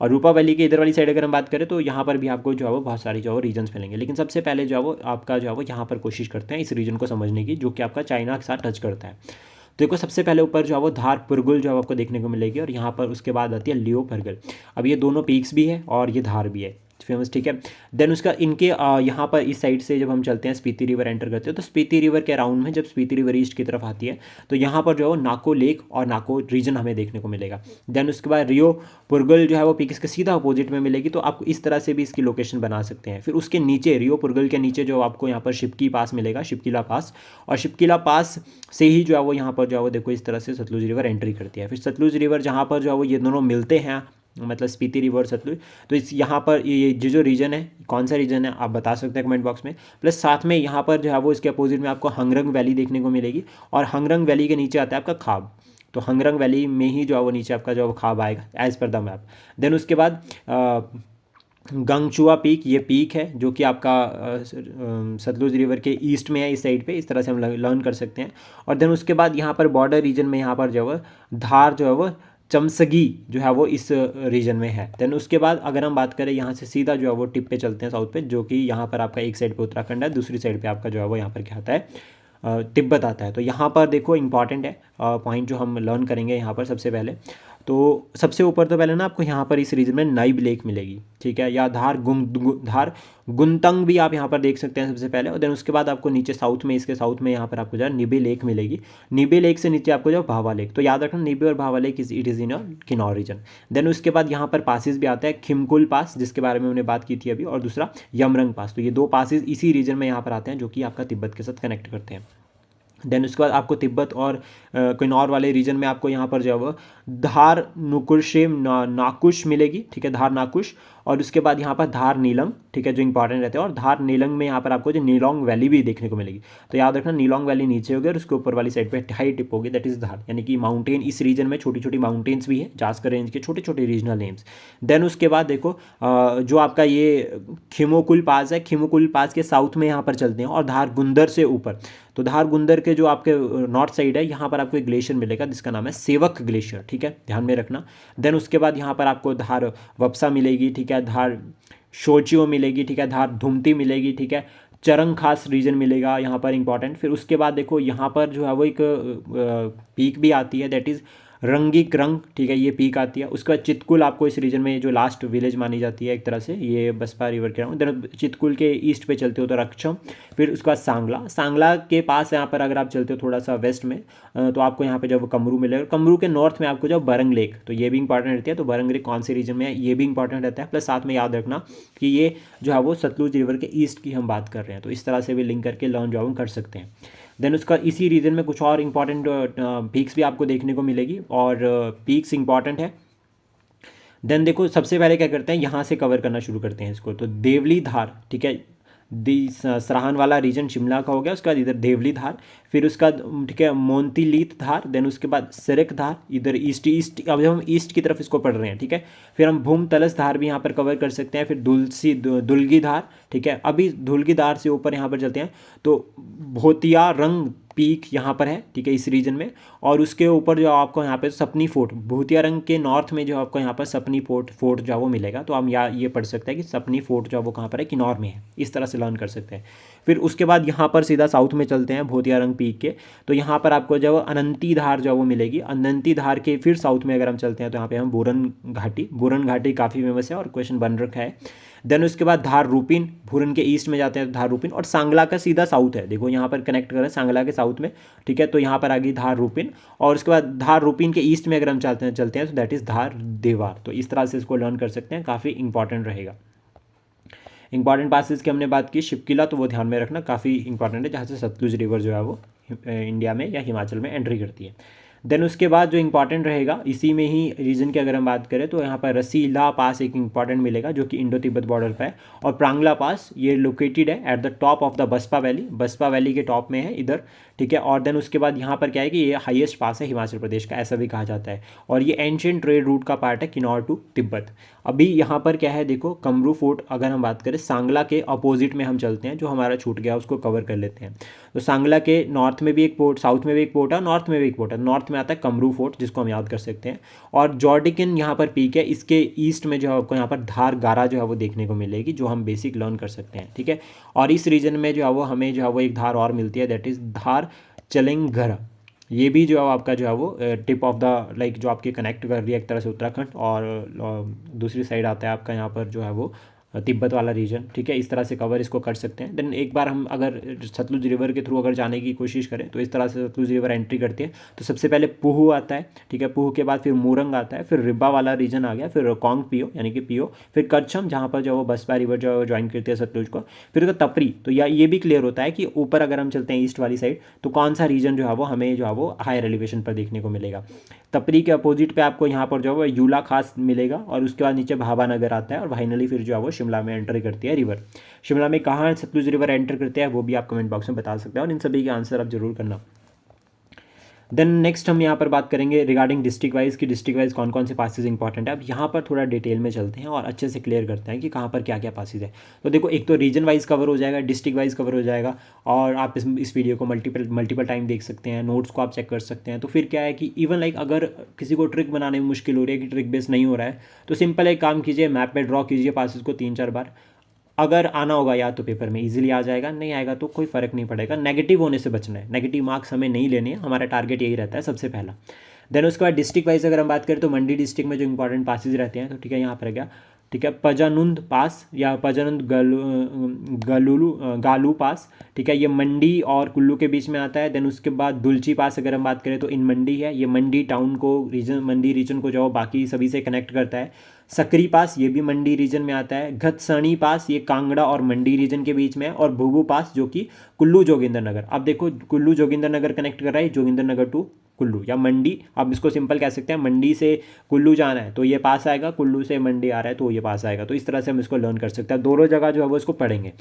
और रूपा वैली के इधर वाली साइड अगर हम बात करें तो यहाँ पर भी आपको जो है वो बहुत सारी जो है वो रीजन्स मिलेंगे। लेकिन सबसे पहले जो है वो आपका जो है वो यहाँ पर कोशिश करते हैं इस रीजन को समझने की, जो कि आपका चाइना के साथ टच करता है। तो देखो सबसे पहले ऊपर जो है वो धार पुरगुल जो है आपको देखने को मिलेगी, और यहाँ पर उसके बाद आती है लियो परगल। अब ये दोनों पीक्स भी है और ये धार भी है फेमस, ठीक है। देन उसका इनके यहाँ पर इस साइड से जब हम चलते हैं स्पीति रिवर एंटर करते हैं तो स्पीति रिवर के अराउंड में जब स्पीति रिवर ईस्ट की तरफ आती है तो यहाँ पर जो है वो नाको लेक और नाको रीजन हमें देखने को मिलेगा। देन उसके बाद रियो पुरगल जो है वो पीक इसके सीधा अपोजिट में मिलेगी, तो आप इस तरह से भी इसकी लोकेशन बना सकते हैं। फिर उसके नीचे रियो पुरगल के नीचे जो आपको यहाँ पर शिपकी पास मिलेगा, शिपकिला पास, और शिपकिला पास से ही जो है वो यहाँ पर जो है वो देखो इस तरह से सतलुज रिवर एंट्री करती है। फिर सतलुज रिवर जहाँ पर जो है वो ये दोनों मिलते हैं, मतलब स्पीति रिवर सतलुज, तो इस यहाँ पर ये जो रीजन है कौन सा रीजन है आप बता सकते हैं कमेंट बॉक्स में। प्लस साथ में यहाँ पर जो है वो इसके अपोजिट में आपको हंगरंग वैली देखने को मिलेगी, और हंगरंग वैली के नीचे आता है आपका खाब। तो हंगरंग वैली में ही जो है वो नीचे आपका जो है वो खाब आएगा as per the map. Then उसके बाद गंगचुआ पीक, ये पीक है जो कि आपका सतलुज रिवर के ईस्ट में है इस साइड पे, इस तरह से हम लर्न कर सकते हैं। और देन उसके बाद यहाँ पर बॉर्डर रीजन में यहाँ पर जो है धार जो है वो चमसगी जो है वो इस रीजन में है। देन उसके बाद अगर हम बात करें यहाँ से सीधा जो है वो टिप पे चलते हैं साउथ पे, जो कि यहाँ पर आपका एक साइड पे उत्तराखंड है, दूसरी साइड पे आपका जो है वो यहाँ पर क्या आता है तिब्बत आता है। तो यहाँ पर देखो इंपॉर्टेंट है पॉइंट जो हम लर्न करेंगे यहाँ पर सबसे पहले। तो सबसे ऊपर तो पहले ना आपको यहाँ पर इस रीजन में नाइब लेक मिलेगी, ठीक है, या धार गुंतंग भी आप यहाँ पर देख सकते हैं सबसे पहले। और देन उसके बाद आपको नीचे साउथ में, इसके साउथ में यहाँ पर आपको जो है निबे लेक मिलेगी। निबे लेक से नीचे आपको जो भावा लेक, तो याद रखना निबे और भावा lake it is in Kinnaur region. Then उसके बाद यहाँ पर पासिस भी आता है, खिमकुल पास जिसके बारे में हमने बात की थी अभी, और दूसरा यमरंग पास। तो ये दो पासिस इसी रीजन में यहाँ पर आते हैं जो कि आपका तिब्बत के साथ कनेक्ट करते हैं। देन उसके बाद आपको तिब्बत और किन्नौर वाले रीजन में आपको यहाँ पर जो है वो धार नुकुशेम नाकुश मिलेगी, ठीक है, धार नाकुश। और उसके बाद यहाँ पर धार नीलंग, ठीक है, जो इंपॉर्टेंट रहते हैं। और धार नीलंग में यहाँ पर आपको जो नीलोंग वैली भी देखने को मिलेगी। तो याद रखना नीलोंग वैली नीचे होगी और उसके ऊपर वाली साइड पे हाई टिप होगी, दैट इज धार, यानी कि माउंटेन। इस रीजन में छोटी छोटी माउंटेन्स भी है, जास्कर रेंज के छोटे छोटे रीजनल नेम्स। देन उसके बाद देखो जो आपका ये खिमोकुल पास है, खिमोकुल पास के साउथ में यहाँ पर चलते हैं और धार गुंदर से ऊपर। तो धार गुंदर के जो आपके नॉर्थ साइड है यहाँ पर आपको एक ग्लेशियर मिलेगा जिसका नाम है सेवक ग्लेशियर, ठीक है, ध्यान में रखना। देन उसके बाद यहाँ पर आपको धार वप्सा मिलेगी, ठीक है, है, धार शोचियो मिलेगी, ठीक है, धार धुमती मिलेगी, ठीक है, चरंग खास रीजन मिलेगा यहाँ पर इंपॉर्टेंट। फिर उसके बाद देखो यहाँ पर जो है वो एक पीक भी आती है, दैट इज़ रंगीक रंग, ठीक है, ये पीक आती है। उसके बाद चितकुल आपको इस रीजन में जो लास्ट विलेज मानी जाती है एक तरह से, ये बसपा रिवर के देन चितकुल के ईस्ट पे चलते हो तो रक्षम। फिर उसके बाद सांगला, सांगला के पास यहाँ पर अगर आप चलते हो थोड़ा सा वेस्ट में तो आपको यहाँ पे जब कमरू मिलेगा, कमरू के नॉर्थ में आपको जब बरंग लेक, तो ये भी इंपॉर्टेंट रहती है। तो बरंग लेक कौन से रीजन में है ये भी इंपॉर्टेंट रहता है। प्लस साथ में याद रखना कि ये जो है वो सतलुज रिवर के ईस्ट की हम बात कर रहे हैं, तो इस तरह से भी लिंक करके लर्न जो हम कर सकते हैं। देन उसका इसी रीजन में कुछ और इंपॉर्टेंट पीक्स भी आपको देखने को मिलेगी, और पीक्स इंपॉर्टेंट है। देन देखो सबसे पहले क्या करते हैं, यहाँ से कवर करना शुरू करते हैं इसको, तो देवली धार, ठीक है, सराहन वाला रीजन शिमला का हो गया। उसके बाद इधर देवली धार, फिर उसका ठीक है मोंतीलीत धार, देन उसके बाद सिरक धार, इधर ईस्ट अब हम ईस्ट की तरफ इसको पढ़ रहे हैं, ठीक है। फिर हम भूम तलस धार भी यहाँ पर कवर कर सकते हैं। फिर दुलगी धार, ठीक है, अभी दुलगी धार से ऊपर यहाँ पर चलते हैं तो भोतिया रंग पीक यहाँ पर है, ठीक है, इस रीजन में। और उसके ऊपर जो आपको यहाँ पे सपनी फोर्ट, भूतिया रंग के नॉर्थ में जो आपको यहाँ पर सपनी फोर्ट जो है वो मिलेगा। तो हम ये पढ़ सकते हैं कि सपनी फोर्ट जो है वो कहाँ पर है, किन्नौर में है। इस तरह से लर्न कर सकते हैं। फिर उसके बाद यहाँ पर सीधा साउथ में चलते हैं भूतिया रंग पीक के, तो यहाँ पर आपको जो अनंती धार जो है वो मिलेगी। अनंती धार के फिर साउथ में अगर हम चलते हैं तो यहाँ पे हम बुरन घाटी काफ़ी फेमस है और क्वेश्चन बन रखा है। देन उसके बाद धार रूपिन, भूरन के ईस्ट में जाते हैं तो धार रूपिन, और सांगला का सीधा साउथ है, देखो यहाँ पर कनेक्ट करें सांगला के साउथ में, ठीक है। तो यहाँ पर आ गई धार रूपिन, और उसके बाद धार रूपिन के ईस्ट में अगर हम चलते हैं तो दैट इज़ धार देवार। तो इस तरह से इसको लर्न कर सकते हैं, काफ़ी इंपॉर्टेंट रहेगा। इंपॉर्टेंट पासेस की हमने बात की, शिपकिला तो वो ध्यान में रखना, काफ़ी इंपॉर्टेंट है, जहाँ से सतलुज रिवर जो है वो इंडिया में या हिमाचल में एंट्री करती है। देन उसके बाद जो इंपॉर्टेंट रहेगा इसी में ही रीजन की अगर हम बात करें तो यहाँ पर रसीला पास एक इंपॉर्टेंट मिलेगा जो कि इंडो तिब्बत बॉर्डर पर है, और प्रांगला पास ये लोकेटेड है at the top of the Baspa valley के टॉप में है इधर, ठीक है। और देन उसके बाद यहाँ पर क्या है कि ये हाईएस्ट पास है हिमाचल प्रदेश का, ऐसा भी कहा जाता है, और ये एंशियंट ट्रेड रूट का पार्ट है किन्नौर टू तिब्बत। अभी यहाँ पर क्या है देखो, कमरू फोर्ट अगर हम बात करें सांगला के अपोजिट में हम चलते हैं, जो हमारा छूट गया उसको कवर कर लेते हैं। तो सांगला के नॉर्थ में भी एक पोर्ट, साउथ में भी एक पोर्ट है, नॉर्थ में भी एक पोर्ट है। नॉर्थ में आता है कमरू फोर्ट जिसको हम याद कर सकते हैं, और जॉर्डिकन यहाँ पर पीक है, इसके ईस्ट में जो है आपको यहाँ पर धार गारा जो है वो देखने को मिलेगी, जो हम बेसिक लर्न कर सकते हैं, ठीक है। और इस रीजन में जो है वो हमें जो है वो एक धार और मिलती है, दैट इज़ धार चलेंगघर। ये भी जो है आपका जो है वो टिप ऑफ द लाइक जो आपके कनेक्ट कर रही है एक तरह से उत्तराखंड, और दूसरी साइड आता है आपका यहाँ पर जो है वो तिब्बत वाला रीजन, ठीक है। इस तरह से कवर इसको कर सकते हैं। देन एक बार हम अगर सतलुज रिवर के थ्रू अगर जाने की कोशिश करें तो इस तरह से सतलुज रिवर एंट्री करती है, तो सबसे पहले पूहू आता है, ठीक है, पूहू के बाद फिर मूरंग आता है, फिर रिब्बा वाला रीजन आ गया, फिर कौंग पियो यानी कि पियो, फिर करछम जहाँ पर जो वो बसपा रिवर जो ज्वाइन करती है सतलुज को, फिर उसका तपरी। तो ये भी क्लियर होता है कि ऊपर अगर हम चलते हैं ईस्ट वाली साइड तो कौन सा रीजन जो है वो हमें जो है वो हायर एलिवेशन पर देखने को मिलेगा। तपरी के अपोजिट पे आपको यहाँ पर जो है वो यूला खास मिलेगा, और उसके बाद नीचे भावानगर आता है, और फाइनली फिर जो है वो शिमला में एंटर करती है रिवर। शिमला में कहाँ सतलुज रिवर एंटर करते हैं वो भी आप कमेंट बॉक्स में बता सकते हैं, और इन सभी के आंसर आप जरूर करना। देन नेक्स्ट हम यहाँ पर बात करेंगे रिगार्डिंग डिस्ट्रिक्ट वाइज की डिस्ट्रिक्ट वाइज कौन कौन से पासेज इंपॉर्टेंट है। अब यहाँ पर थोड़ा डिटेल में चलते हैं और अच्छे से क्लियर करते हैं कि कहाँ पर क्या क्या पासेज है। तो देखो एक तो रीजन वाइज कवर हो जाएगा, डिस्ट्रिक्ट वाइज कवर हो जाएगा, और आप इस वीडियो को मल्टीपल टाइम देख सकते हैं, नोट्स को आप चेक कर सकते हैं। तो फिर क्या है कि इवन लाइक अगर किसी को ट्रिक बनाने में मुश्किल हो रही है कि ट्रिक बेस नहीं हो रहा है, तो सिंपल एक काम कीजिए, मैप पे ड्रॉ कीजिए पासेज को 3-4 बार। अगर आना होगा या तो पेपर में इजीली आ जाएगा, नहीं आएगा तो कोई फ़र्क नहीं पड़ेगा। नेगेटिव होने से बचना है, नेगेटिव मार्क्स हमें नहीं लेने हैं, हमारा टारगेट यही रहता है सबसे पहला। देन उसके बाद डिस्ट्रिक्ट वाइज अगर हम बात करें तो मंडी डिस्ट्रिक्ट में जो इंपॉर्टेंट पासेज रहते हैं, तो ठीक है यहाँ पर गया, ठीक है, पजानुंद पास या पजानुंद गालू पास, ठीक है, ये मंडी और कुल्लू के बीच में आता है। देन उसके बाद दुलची पास अगर हम बात करें तो इन मंडी है, ये मंडी टाउन को मंडी रीजन को जो बाकी सभी से कनेक्ट करता है। सकरी पास ये भी मंडी रीजन में आता है। घतसणी पास ये कांगड़ा और मंडी रीजन के बीच में है, और भूबू पास जो कि कुल्लू जोगिंदर नगर। अब देखो कुल्लू जोगिंदर नगर कनेक्ट कर रहा है, जोगिंदर नगर टू कुल्लू या मंडी, आप इसको सिंपल कह सकते हैं, मंडी से कुल्लू जाना है तो ये पास आएगा, कुल्लू से मंडी आ रहा है तो ये पास आएगा। तो इस तरह से हम इसको लर्न कर सकते हैं, दोनों जगह जो है वो इसको पढ़ेंगे।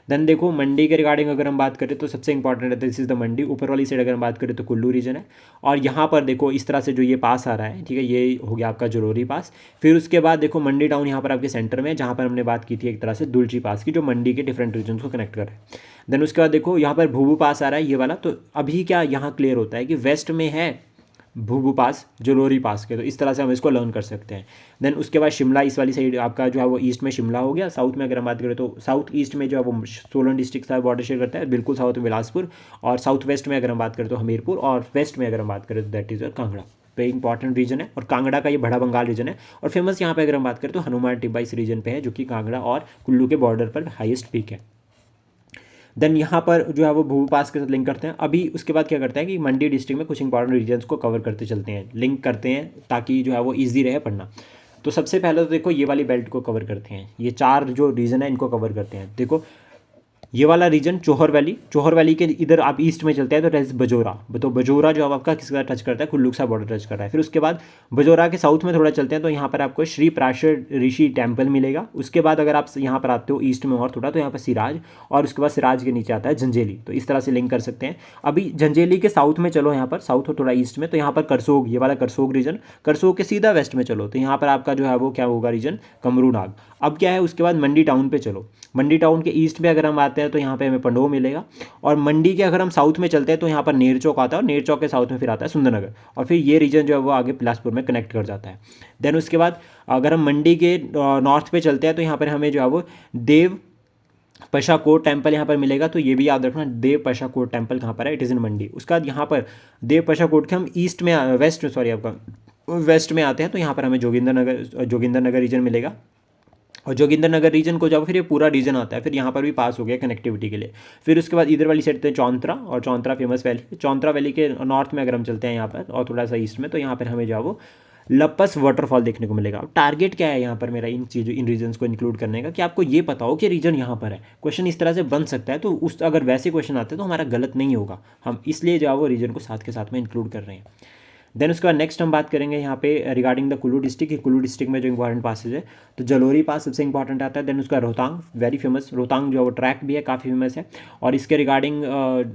देन देखो मंडी के रिगार्डिंग अगर हम बात करें तो सबसे इंपॉर्टेंट है दिस इज द मंडी। ऊपर वाली साइड अगर हम बात करें तो कुल्लू रीजन है, और यहाँ पर देखो इस तरह से जो ये पास आ रहा है, ठीक है, ये हो गया आपका जलोरी पास। फिर उसके बाद देखो मंडी टाउन यहाँ पर आपके सेंटर में, जहाँ पर हमने बात की थी एक तरह से दुलची पास की, जो मंडी के डिफरेंट रीजन को कनेक्ट कर रहा है। देन उसके बाद देखो यहाँ पर भूबू पास आ रहा है ये वाला। तो अभी क्या यहाँ क्लियर होता है कि वेस्ट में है भूभू पास, जलोरी पास के। तो इस तरह से हम इसको लर्न कर सकते हैं। देन उसके बाद शिमला, इस वाली साइड आपका जो है वो ईस्ट में शिमला हो गया। साउथ में अगर हम बात करें तो साउथ ईस्ट में जो है वो सोलन डिस्ट्रिक्ट का बॉर्डर शेयर करता है, बिल्कुल साउथ में बिलासपुर। और साउथ वेस्ट में अगर हम बात करें तो हमीरपुर, और वेस्ट में अगर हम बात करें तो दैट इज़ कांगड़ा। तो इंपॉर्टेंट रीजन है, और कांगड़ा का ये बड़ा बंगाल रीजन है। और फेमस यहाँ पे अगर हम बात करें तो हनुमान टिब्बा इस रीजन पे है, जो कि कांगड़ा और कुल्लू के बॉर्डर पर हाईएस्ट पीक है। देन यहाँ पर जो है वो भूभू पास के साथ लिंक करते हैं। अभी उसके बाद क्या करते हैं कि मंडी डिस्ट्रिक्ट में कुछ इंपॉर्टेंट रीजन्स को कवर करते चलते हैं, लिंक करते हैं, ताकि जो है वो ईजी रहे पढ़ना। तो सबसे पहले तो देखो ये वाली बेल्ट को कवर करते हैं, ये 4 जो रीजन है इनको कवर करते हैं। देखो ये वाला रीजन चोहर वैली, चोहर वैली के इधर आप ईस्ट में चलते हैं तो रेज बजोरा। तो बजोरा जो अब आपका किसका टच करता है, कुल्लू का बॉर्डर टच कर रहा है। फिर उसके बाद बजोरा के साउथ में थोड़ा चलते हैं तो यहाँ पर आपको श्री पराशर ऋषि टेम्पल मिलेगा। उसके बाद अगर आप यहाँ पर आते हो ईस्ट में और थोड़ा, तो यहाँ पर सिराज, और उसके बाद सिराज के नीचे आता है झंझेली। तो इस तरह से लिंक कर सकते हैं। अभी झंझेली के साउथ में चलो, यहाँ पर साउथ हो थोड़ा ईस्ट में, तो यहाँ पर करसोग, ये वाला करसोग रीजन, करसोग के सीधा वेस्ट में चलो तो यहाँ पर आपका जो है वो क्या होगा रीजन, कमरूनाग। अब क्या है, उसके बाद मंडी टाउन पे चलो। मंडी टाउन के ईस्ट में अगर हम आते हैं तो यहाँ पे हमें पंडोह मिलेगा। और मंडी के अगर हम साउथ में चलते हैं तो यहाँ पर नेर चौक आता है, और नेर चौक के साउथ में फिर आता है सुंदरनगर। और फिर ये रीजन जो है वो आगे बिलासपुर में कनेक्ट कर जाता है। देन उसके बाद अगर हम मंडी के नॉर्थ पे चलते हैं तो यहाँ पर हमें जो है वो देव पशाकोट टेम्पल यहाँ पर मिलेगा। तो ये भी याद रखना, देव पशाकोट टेम्पल कहाँ पर है, इट इज़ इन मंडी। उसके बाद यहाँ पर देव पशाकोट के हम ईस्ट में वेस्ट में सॉरी आपका वेस्ट में आते हैं तो यहाँ पर हमें जोगिंदर नगर रीजन मिलेगा। और जोगिंदर नगर रीजन को जब फिर ये पूरा रीजन आता है, फिर यहाँ पर भी पास हो गया कनेक्टिविटी के लिए। फिर उसके बाद इधर वाली साइड पे चौंतरा, और चौंतरा फेमस वैली, चौंतरा वैली के नॉर्थ में अगर हम चलते हैं यहाँ पर और थोड़ा सा ईस्ट में, तो यहाँ पर हमें जो है वो लपस वाटरफॉल देखने को मिलेगा। टारगेट क्या है यहाँ पर मेरा इन रीजन्स को इंक्लूड करने का, कि आपको ये पता हो कि रीजन यहाँ पर है। क्वेश्चन इस तरह से बन सकता है, तो उस अगर वैसे क्वेश्चन आते हैं तो हमारा गलत नहीं होगा, हम इसलिए जो है वो रीजन को साथ के साथ में इंक्लूड कर रहे हैं। देन उसके बाद नेक्स्ट हम बात करेंगे यहाँ पे regarding the Kullu district. Kullu district में जो इंपॉर्टेंट पासेज है, तो जलोरी पास सबसे इंपॉर्टेंट आता है। देन उसका रोहतांग, वेरी फेमस, रोहतांग जो है वो ट्रैक भी है, काफ़ी फेमस है। और इसके रिगार्डिंग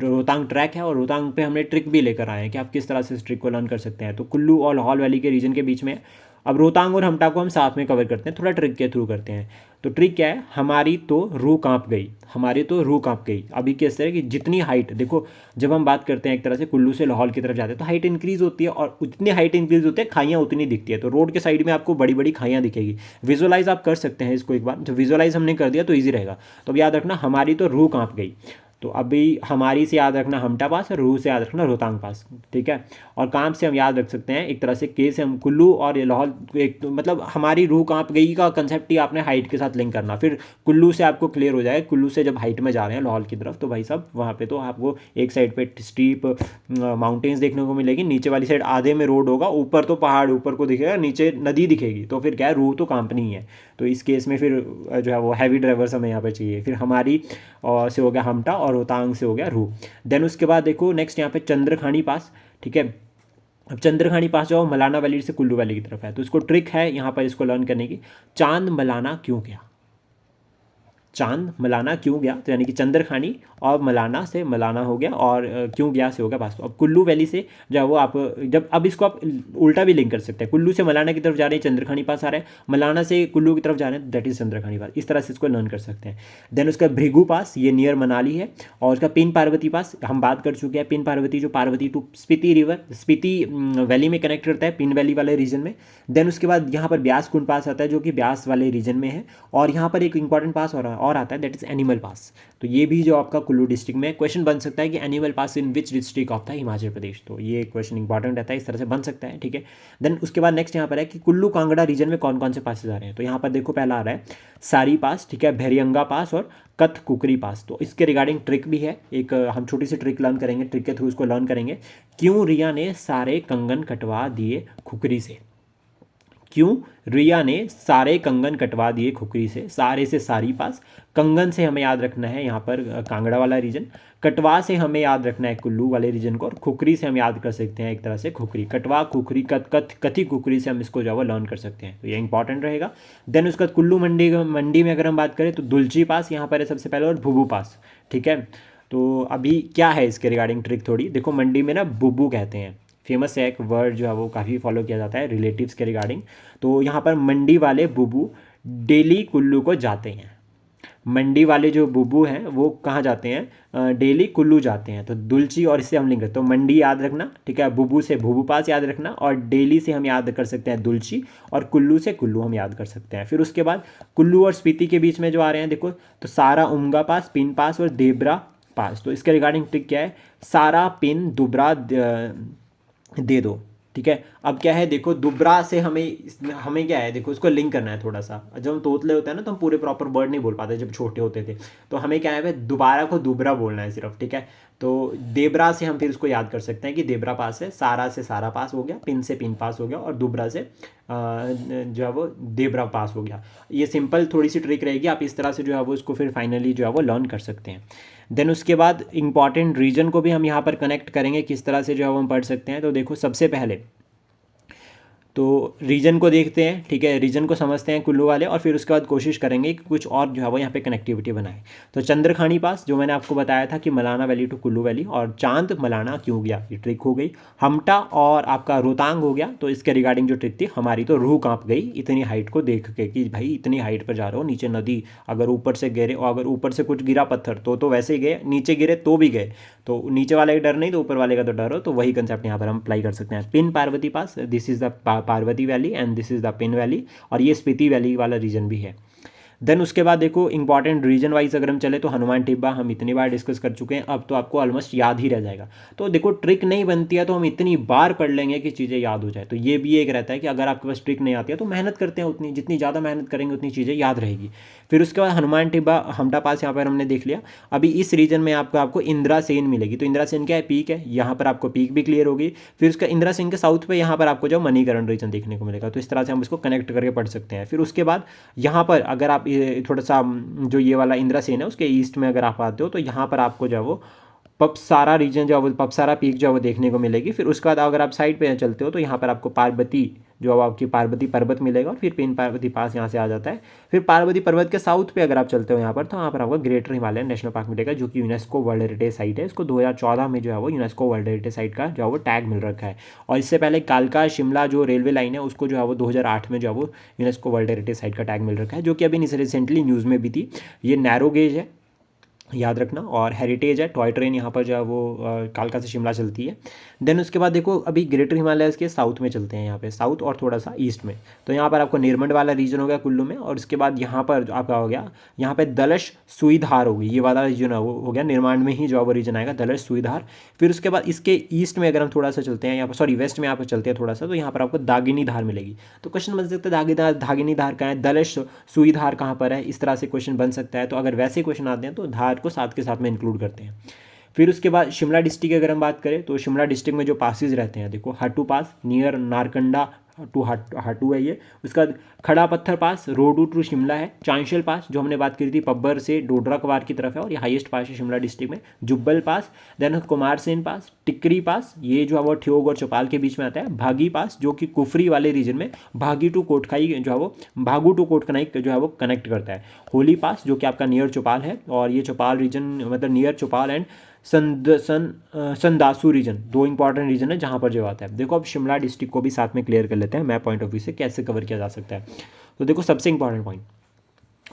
रोहतांग ट्रैक है, और रोहतांग पे हमने ट्रिक भी लेकर आए हैं कि आप किस तरह से इस ट्रिक को लर्न कर सकते हैं। तो कुल्लू और लाहौल वैली के रीजन के बीच में। अब रोहतांग और हमटा को हम साथ में कवर करते हैं, थोड़ा ट्रिक के थ्रू करते हैं। तो ट्रिक क्या है, हमारी तो रूह कांप गई, हमारी तो रूह कांप गई। अभी किस तरह की जितनी हाइट, देखो जब हम बात करते हैं एक तरह से कुल्लू से लाहौल की तरफ जाते हैं तो हाइट इंक्रीज होती है, और उतनी हाइट इंक्रीज होती है खाइयाँ उतनी दिखती है। तो रोड के साइड में आपको बड़ी बड़ी खाइयाँ दिखेगी। विजुअलाइज आप कर सकते हैं इसको, एक बार जब विजुअलाइज हमने कर दिया तो ईजी रहेगा। तो अब याद रखना, हमारी तो रूह कांप गई। तो अभी हमारी से याद रखना हमटा पास, और रूह से याद रखना रोहतांग पास, ठीक है। और कांप से हम याद रख सकते हैं एक तरह से, के से हम कुल्लू और लाहौल, एक तो मतलब हमारी रूह कांप गई का कंसेप्ट ही आपने हाइट के साथ लिंक करना। फिर कुल्लू से आपको क्लियर हो जाएगा, कुल्लू से जब हाइट में जा रहे हैं लाहौल की तरफ, तो भाई साहब वहाँ पे तो आपको एक साइड पे स्टीप माउंटेन्स देखने को मिलेगी, नीचे वाली साइड आधे में रोड होगा, ऊपर तो पहाड़ ऊपर को दिखेगा, नीचे नदी दिखेगी। तो फिर क्या है, रूह तो कांपनी है। तो इस केस में फिर जो है वो हैवी ड्राइवर्स हमें यहाँ पर चाहिए। फिर हमारी से हो गया हमटा, और रोहतांग से हो गया रूह। देन उसके बाद देखो नेक्स्ट यहाँ पे चंद्रखानी पास, ठीक है। अब चंद्रखानी पास जाओ, मलाना वैली से कुल्लू वैली की तरफ है। तो इसको ट्रिक है यहाँ पर इसको लर्न करने की, चांद मलाना क्यों गया, चांद मलाना क्यों गया। तो यानी कि चंद्रखानी और मलाना से मलाना हो गया, और क्यों गया से हो गया पास। तो अब कुल्लू वैली से जो है वो आप जब अब इसको आप उल्टा भी लिंक कर सकते हैं, कुल्लू से मलाना की तरफ जा रहे हैं चंद्रखानी पास आ रहे हैं, मलाना से कुल्लू की तरफ जा रहे हैं दैट इज चंद्रखानी पास। इस तरह से इसको लर्न कर सकते हैं। देन उसका भृगु पास, ये नियर मनाली है। और उसका पिन पार्वती पास हम बात कर चुके हैं। पिन पार्वती जो Parvati to Spiti river, Spiti valley में कनेक्ट करता है, पिन वैली वाले रीजन में। देन उसके बाद यहाँ पर ब्यास कुंड पास आता है, जो कि ब्यास वाले रीजन में है। और यहाँ पर एक इंपॉर्टेंट पास और आता है, दैट इज एनिमल पास। तो ये भी जो आपका कुल्लू डिस्ट्रिक्ट में क्वेश्चन बन सकता है कि animal pass in which district of the Himachal Pradesh. तो ये क्वेश्चन इंपॉर्टेंट रहता है, इस तरह से बन सकता है, ठीक है। देन उसके बाद नेक्स्ट यहाँ पर है कि कुल्लू कांगड़ा रीजन में कौन कौन से पासेज आ रहे हैं। तो यहाँ पर देखो पहला आ रहा है सारी पास, ठीक है, भैरियंगा पास और कथ कुकरी पास। तो इसके रिगार्डिंग ट्रिक भी है, एक हम छोटी सी ट्रिक लर्न करेंगे, ट्रिक के थ्रू इसको लर्न करेंगे। क्यों रिया ने सारे कंगन कटवा दिए खुकरी से, क्यों रिया ने सारे कंगन कटवा दिए खुकरी से। सारे से सारी पास, कंगन से हमें याद रखना है यहाँ पर कांगड़ा वाला रीजन, कटवा से हमें याद रखना है कुल्लू वाले रीजन को, और खुकरी से हम याद कर सकते हैं एक तरह से खुकरी, कटवा खुकरी कथी खुकरी से हम इसको जो है वो लर्न कर सकते हैं। तो ये इंपॉर्टेंट रहेगा। देन उसका कुल्लू मंडी में अगर हम बात करें तो दुलची पास यहाँ पर है सबसे पहले, और भुभू पास, ठीक है। तो अभी क्या है इसके रिगार्डिंग ट्रिक थोड़ी देखो, मंडी में ना बुबू कहते हैं, फेमस है एक वर्ड जो है वो काफ़ी फॉलो किया जाता है रिलेटिव्स के रिगार्डिंग। तो यहाँ पर मंडी वाले बुबू डेली कुल्लू को जाते हैं, मंडी वाले जो बुब्बू हैं वो कहाँ जाते हैं, डेली कुल्लू जाते हैं। तो दुलची और इससे हम लिंक करते हैं, तो मंडी याद रखना, ठीक है, बुब्बू से भूबू पास याद रखना, और डेली से हम याद कर सकते हैं दुलची, और कुल्लू से कुल्लू हम याद कर सकते हैं। फिर उसके बाद कुल्लू और स्पीति के बीच में जो आ रहे हैं देखो, तो सारा उमगा पास, पिन पास और देबरा पास। तो इसके रिगार्डिंग ट्रिक क्या है, सारा पिन दुबरा दे दो, ठीक है। अब क्या है देखो, दुबरा से हमें क्या है देखो, उसको लिंक करना है थोड़ा सा। जब हम तोतले होते हैं ना तो हम पूरे प्रॉपर वर्ड नहीं बोल पाते जब छोटे होते थे, तो हमें क्या है भाई, दोबारा को दुबरा बोलना है सिर्फ, ठीक है। तो देबरा से हम फिर उसको याद कर सकते हैं कि देबरा पास है, सारा से सारा पास हो गया, पिन से पिन पास हो गया, और दुबरा से जो है वो देबरा पास हो गया। ये सिंपल थोड़ी सी ट्रिक रहेगी, आप इस तरह से जो है वो इसको फिर फाइनली जो है वो लर्न कर सकते हैं। देन उसके बाद इंपॉर्टेंट रीजन को भी हम यहाँ पर कनेक्ट करेंगे, किस तरह से जो है वो हम पढ़ सकते हैं। तो देखो सबसे पहले तो रीजन को देखते हैं, ठीक है, रीजन को समझते हैं कुल्लू वाले, और फिर उसके बाद कोशिश करेंगे कि कुछ और जो है वो यहाँ पे कनेक्टिविटी बनाए। तो चंद्रखानी पास, जो मैंने आपको बताया था कि Malana valley to Kullu valley, और चांद मलाना क्यों गया, ये ट्रिक हो गई। हमटा और आपका रोहतांग हो गया। तो इसके रिगार्डिंग जो ट्रिक थी, हमारी तो रूह कांप गई इतनी हाइट को देख के कि भाई इतनी हाइट पर जा रहे हो, नीचे नदी, अगर ऊपर से गिरे, और अगर ऊपर से कुछ गिरा पत्थर तो वैसे ही गए, नीचे गिरे तो भी गए। तो नीचे वाले का डर नहीं तो ऊपर वाले का तो डर हो। तो वही कंसेप्ट यहाँ पर हम अप्लाई कर सकते हैं। पिन पार्वती पास, this is the Parvati valley and this is the pin valley, और ये स्पीति वैली वाला रीजन भी है। देन उसके बाद देखो इंपॉर्टेंट रीजन वाइज अगर हम चले तो हनुमान टिब्बा हम इतनी बार डिस्कस कर चुके हैं, अब तो आपको ऑलमोस्ट याद ही रह जाएगा। तो देखो ट्रिक नहीं बनती है तो हम इतनी बार पढ़ लेंगे कि चीज़ें याद हो जाए। तो ये भी एक रहता है कि अगर आपके पास ट्रिक नहीं आती है तो मेहनत करते हैं, उतनी जितनी ज़्यादा मेहनत करेंगे उतनी चीज़ें याद रहेगी। फिर उसके बाद हनुमान टिब्बा हमटा पास यहाँ पर हमने देख लिया। अभी इस रीजन में आपको इंदिरा सेन मिलेगी। तो इंदिरा सेन क्या है, पीक है, यहाँ पर आपको पीक भी क्लियर होगी। फिर उसका इंदिरा सेन के साउथ पे यहाँ पर आपको जो मणिकरण रीजन देखने को मिलेगा। तो इस तरह से हम इसको कनेक्ट करके पढ़ सकते हैं। फिर उसके बाद यहाँ पर अगर आप थोड़ा सा जो ये वाला इंदिरा सेन है उसके ईस्ट में अगर आप आते हो तो यहाँ पर आपको जो है वो पपसारा रीजन जो है वो पपसारा पीक जो है वो देखने को मिलेगी। फिर उसके बाद अगर आप साइड पे चलते हो तो यहाँ पर आपको पार्वती जो है आपकी पार्वती पर्वत मिलेगा, और फिर पिन पार्वती पास यहाँ से आ जाता है। फिर पार्वती पर्वत के साउथ पे अगर आप चलते हो यहाँ पर तो यहाँ पर आपको ग्रेटर हिमालयन नेशनल पार्क मिलेगा, जो कि यूनेस्को वर्ल्ड हेरिटेज साइट है। इसको 2014 में जो है वो यूनेस्को वर्ल्ड हेरिटेज साइट का जो है वो टैग मिल रखा है। और इससे पहले कालका शिमला जो रेलवे लाइन है उसको जो है वो 2008 में जो है वो यूनेस्को वर्ल्ड हेरिटेज साइट का टैग मिल रखा है, जो कि अभी रिसेंटली न्यूज़ में भी थी। ये नैरो गेज है, याद रखना, और हेरिटेज है, टॉय ट्रेन यहाँ पर जो है वो कालका से शिमला चलती है। देन उसके बाद देखो अभी ग्रेटर हिमालयस के साउथ में चलते हैं, यहाँ पे साउथ और थोड़ा सा ईस्ट में। तो यहाँ पर आपको निर्मंड वाला रीजन हो गया कुल्लू में, और उसके बाद यहाँ पर आपका हो गया, यहाँ पे दलश सुईधार होगी, ये वाला रीजन हो गया, निर्माण में ही जो है वो रीजन आएगा दलश सुईधार। फिर उसके बाद इसके ईस्ट में अगर हम थोड़ा सा चलते हैं, यहाँ पर सॉरी वेस्ट में यहाँ पर चलते हैं थोड़ा सा, तो यहाँ पर आपको दागिनी धार मिलेगी। तो क्वेश्चन बन सकता है दागिनी धार कहाँ है, दलश सुईधार कहाँ पर है, इस तरह से क्वेश्चन बन सकता है। तो अगर वैसे क्वेश्चन आते हैं तो धार को साथ के साथ में इंक्लूड करते हैं। फिर उसके बाद शिमला डिस्ट्रिक्ट की अगर हम बात करें तो शिमला डिस्ट्रिक्ट में जो पासिस रहते हैं देखो, हटू पास नियर नारकंडा टू हाटू है ये। उसका बाद खड़ा पत्थर पास रोडू टू शिमला है। चांशल पास जो हमने बात करी थी पब्बर से डोडरा कवार की तरफ है, और ये हाईएस्ट पास है शिमला डिस्ट्रिक्ट में। जुब्बल पास, देन कुमारसेन पास, टिकरी पास, ये जो है वो ठियोग और चौपाल के बीच में आता है। भागी पास जो कि कुफरी वाले रीजन में भागी टू कोटखाई जो है वो भागू टू कोटकनाई जो है वो कनेक्ट करता है। होली पास जो कि आपका नियर चौपाल है, और ये चौपाल रीजन मतलब near Chaupal and Sandasu reason, दो इंपॉर्टेंट रीजन है जहाँ पर जो आता है। देखो अब शिमला डिस्ट्रिक्ट को भी साथ में क्लियर कर लेते हैं मैप पॉइंट ऑफ व्यू से कैसे कवर किया जा सकता है। तो देखो सबसे इंपॉर्टेंट पॉइंट,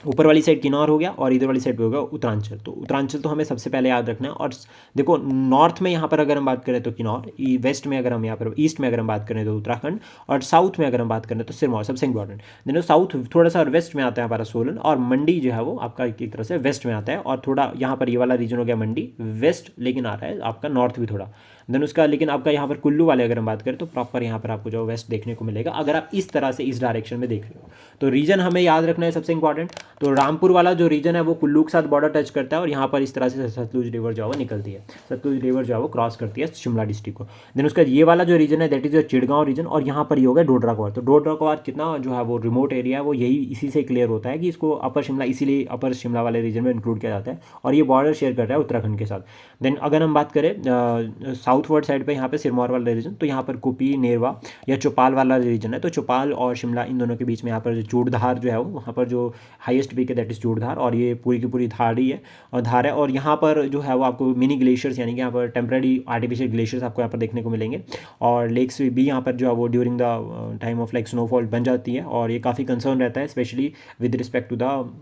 ऊपर वाली साइड किन्नौर हो गया और इधर वाली साइड पे होगा उत्तरांचल। तो उत्तरांचल तो हमें सबसे पहले याद रखना है। और देखो नॉर्थ में यहाँ पर अगर हम बात करें तो किन्नौर, वेस्ट में अगर हम यहाँ पर ईस्ट में अगर हम बात करें तो उत्तराखंड, और साउथ में अगर हम बात करें तो सिरमौर सबसे इंपॉर्टेंट। देन साउथ थोड़ा सा वेस्ट में आता है हमारा सोलन, और मंडी जो है वो आपका एक तरह से वेस्ट में आता है, और थोड़ा यहाँ पर ये वाला रीजन हो गया मंडी वेस्ट, लेकिन आ रहा है आपका नॉर्थ भी थोड़ा। देन उसका लेकिन आपका यहाँ पर कुल्लू वाले अगर हम बात करें तो प्रॉपर यहाँ पर आपको जो वेस्ट देखने को मिलेगा अगर आप इस तरह से इस डायरेक्शन में देख रहे हो। तो रीजन हमें याद रखना है सबसे इंपॉर्टेंट। तो रामपुर वाला जो रीजन है वो कुल्लू के साथ बॉर्डर टच करता है, और यहाँ पर इस तरह से सतलुज रिवर जो है वो निकलती है, सतलुज रिवर जो है वो क्रॉस करती है शिमला डिस्ट्रिक्ट को। देन उसका ये वाला जो रीजन है दैट इज चिड़गांव रीजन, और यहाँ पर ये होगा डोडरा कवार। तो डोडरा कवार कितना जो है वो रिमोट एरिया है, वो यही इसी से क्लियर होता है कि इसको अपर शिमला, इसीलिए अपर शिमला वाले रीजन में इंक्लूड किया जाता है, और ये बॉर्डर शेयर कर रहा है उत्तराखंड के साथ। देन अगर हम बात करें साउथ वर्ड साइड पर यहाँ पर सिरमौर वाला रीजन, तो यहाँ पर कुपी नेरवा या चौपाल वाला रीजन है। तो चौपाल और शिमला इन दोनों के बीच में यहाँ पर चूड़धार जो है वो, वहाँ पर जो हाईएस्ट पीक है दैट इज चूड़धार, और ये पूरी की पूरी धारी है और धार है। और यहाँ पर जो है वो आपको मिनी ग्लेशियर्स यानी कि यहाँ पर टेम्परेरी आर्टिफिशियल ग्लेशियर्स आपको यहाँ पर देखने को मिलेंगे, और लेक्स भी यहाँ पर जो है वो during the time of like snowfall बन जाती है, और ये काफ़ी कंसर्न रहता है specially with respect to the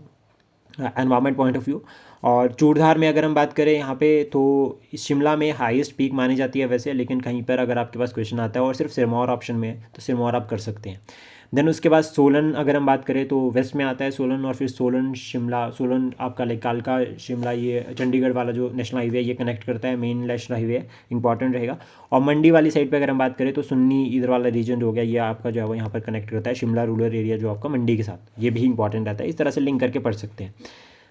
environment point of view. और चूड़धार में अगर हम बात करें यहाँ पे, तो शिमला में हाईएस्ट पीक मानी जाती है वैसे, लेकिन कहीं पर अगर आपके पास क्वेश्चन आता है और सिर्फ सिरमौर ऑप्शन में है तो सिरमौर आप कर सकते हैं। देन उसके बाद सोलन अगर हम बात करें तो वेस्ट में आता है सोलन, और फिर सोलन शिमला, सोलन आपका लाइक कालका शिमला, ये चंडीगढ़ वाला जो नेशनल हाईवे ये कनेक्ट करता है, मेन नेशनल हाईवे इंपॉर्टेंट रहेगा। और मंडी वाली साइड पे अगर हम बात करें तो सुन्नी इधर वाला रीजन जो हो गया, ये आपका जो है वो यहाँ पर कनेक्ट करता है शिमला रूरल एरिया जो आपका मंडी के साथ, ये भी इंपॉर्टेंट रहता है, इस तरह से लिंक करके पढ़ सकते हैं।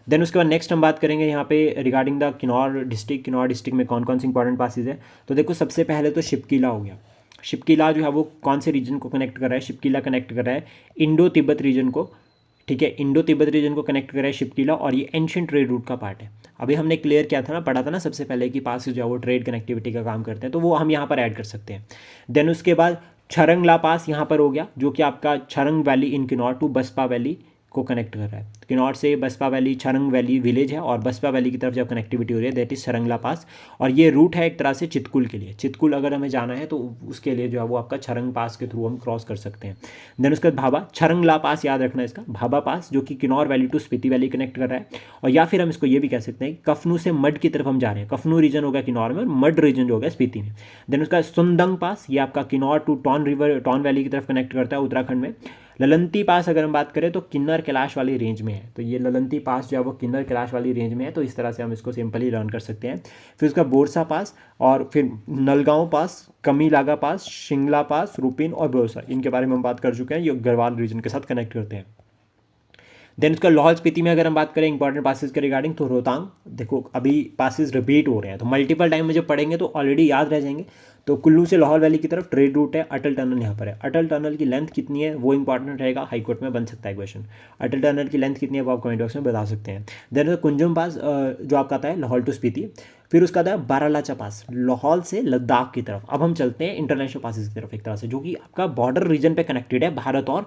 देन उसके बाद नेक्स्ट हम बात करेंगे यहाँ पे regarding the Kinnaur district. Kinnaur district में कौन कौन से इंपॉर्टेंट पासेज है, तो देखो सबसे पहले तो शिपकीला हो गया। शिपकीला जो है वो कौन से रीजन को कनेक्ट कर रहा है, शिपकीला कनेक्ट कर रहा है इंडो तिब्बत रीजन को, ठीक है, इंडो तिब्बत रीजन को कनेक्ट कर रहा है शिपकीला, और ये एंशियंट ट्रेड रूट का पार्ट है। अभी हमने क्लियर किया था ना, पढ़ा था ना सबसे पहले कि पास जो है वो ट्रेड कनेक्टिविटी का काम करते हैं, तो वो हम यहाँ पर ऐड कर सकते हैं। देन उसके बाद छरंग ला पास यहाँ पर हो गया, जो कि आपका Charang valley in Kinnaur to Baspa valley को कनेक्ट कर रहा है। किन्नौर से Baspa valley Charang valley village है, और बसपा वैली की तरफ जब कनेक्टिविटी हो रही है दैट इज़ छरंगला पास, और ये रूट है एक तरह से चितकुल के लिए। चितकुल अगर हमें जाना है तो उसके लिए जो है वो आपका छरंग पास के थ्रू हम क्रॉस कर सकते हैं। देन उसके बाद भाभा, छरंगला पास याद रखना है इसका, भाभा पास जो कि Kinnaur valley to Spiti valley connect कर रहा है। और या फिर हम इसको ये भी कह सकते हैं कि कफनू से मड की तरफ हम जा रहे हैं, कफनू रीजन हो गया किन्नौर में और मड रीजन जो हो गया स्पीति में। देन उसका सुंदंग पास, ये आपका Kinnaur to Tons river Tons valley की तरफ कनेक्ट करता है उत्तराखंड में। ललंती पास अगर हम बात करें तो किन्नर कैलाश वाली रेंज में है, तो ये ललंती पास जो है वो किन्नर कैलाश वाली रेंज में है, तो इस तरह से हम इसको सिंपली लर्न कर सकते हैं। फिर उसका बोरसा पास, और फिर नलगांव पास, कमीलागा पास, शिंगला पास, रूपिन और बोरसा, इनके बारे में हम बात कर चुके हैं, ये गढ़वाल रीजन के साथ कनेक्ट करते हैं। देन उसका लाहौल स्पीति में अगर हम बात करें इंपॉर्टेंट पासेस के रिगार्डिंग, तो रोहतांग, देखो अभी पासेस रिपीट हो रहे हैं तो मल्टीपल टाइम में जब पढ़ेंगे तो ऑलरेडी याद रह जाएंगे। तो कुल्लू से लाहौल वैली की तरफ ट्रेड रूट है, अटल टनल यहाँ पर है। अटल टनल की लेंथ कितनी है वो इंपॉर्टेंट रहेगा, हाईकोर्ट में बन सकता है क्वेश्चन। अटल टनल की लेंथ कितनी है वो आप कमेंट बॉक्स में बता सकते हैं। देन कुंजुम पास जो आपका आता है लाहौल टू स्पीति। फिर उसका आता है बारालाचा पास, लाहौल से लद्दाख की तरफ। अब हम चलते हैं इंटरनेशनल पासेस की तरफ एक तरह से, जो कि आपका बॉर्डर रीजन पे कनेक्टेड है भारत और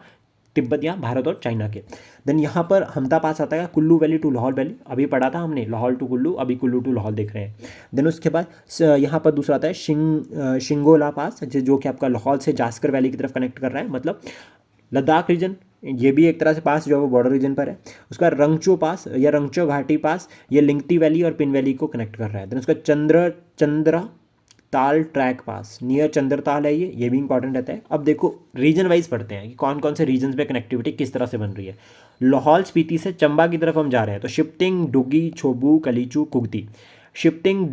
तिब्बत या भारत और चाइना के। देन यहाँ पर हमदा पास आता है Kullu valley to Lahaul valley, अभी पढ़ा था हमने लाहौल टू कुल्लू, अभी कुल्लू टू लाहौल देख रहे हैं। देन उसके बाद यहाँ पर दूसरा आता है शिंगोला पास, जो कि आपका लाहौल से जास्कर वैली की तरफ कनेक्ट कर रहा है, मतलब लद्दाख रीजन, ये भी एक तरह से पास जो है वो बॉर्डर रीजन पर है। उसका रंगचो पास या रंगचो घाटी पास, ये लिंगटी वैली और पिन वैली को कनेक्ट कर रहा है। देन उसका चंद्र ताल ट्रैक पास नियर चंद्रताल है, ये भी इंपॉर्टेंट रहता है। अब देखो रीजन वाइज पढ़ते हैं कि कौन कौन से रीजन पे कनेक्टिविटी किस तरह से बन रही है। लाहौल स्पीति से चंबा की तरफ हम जा रहे हैं, तो शिफ्टिंग डुगी छोबू कलीचू कुगती, शिफ्टिंग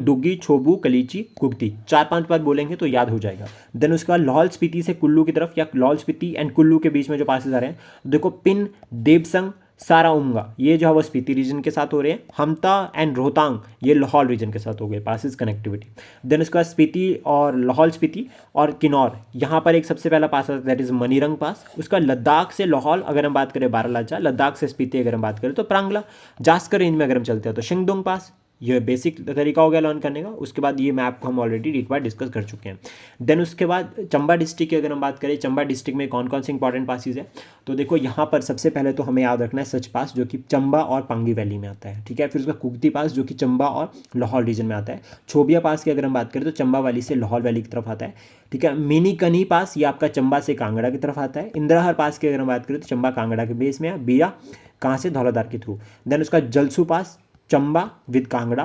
डुगी छोबू कलीची कुगती, 4-5 बार बोलेंगे तो याद हो जाएगा। देन उसके बाद लाहौल स्पीति से कुल्लू की तरफ, या लाहौल स्पीति एंड कुल्लू के बीच में जो पासेस आ रहे हैं, तो देखो पिन देवसंग सारा उमगा, ये जो है वो स्पीति रीजन के साथ हो रहे हैं। हमता एंड रोहतांग ये लाहौल रीजन के साथ हो गए पासिस कनेक्टिविटी। देन उसके बाद स्पीति और लाहौल स्पीति और किन्नौर, यहाँ पर एक सबसे पहला पास आता है दैट इज मनीरंग पास। उसका लद्दाख से लाहौल अगर हम बात करें बारालाचा, लद्दाख से स्पीति अगर हम बात करें तो प्रांगला, जास्कर रेंज में अगर हम चलते हैं तो शिंगदुंग पास, ये बेसिक तरीका हो गया लर्न करने का। उसके बाद ये मैप को हम ऑलरेडी एक बार डिस्कस कर चुके हैं। देन उसके बाद चंबा डिस्ट्रिक्ट की अगर हम बात करें, चंबा डिस्ट्रिक्ट में कौन कौन से इंपॉर्टेंट पासेस है, तो देखो यहाँ पर सबसे पहले तो हमें याद रखना है सच पास, जो कि चंबा और पांगी वैली में आता है, ठीक है। फिर उसका कुगती पास जो कि चंबा और लाहौल रीजन में आता है। छोबिया पास की अगर हम बात करें तो चंबा वैली से लाहौल वैली की तरफ आता है, ठीक है। मिनी कनी पास ये आपका चंबा से कांगड़ा की तरफ आता है। इंद्राहर पास की अगर हम बात करें तो चंबा कांगड़ा के बेस में है, बीरा कहाँ से धौलाधार के थ्रू। देन उसका जलसू पास चंबा विद कांगड़ा,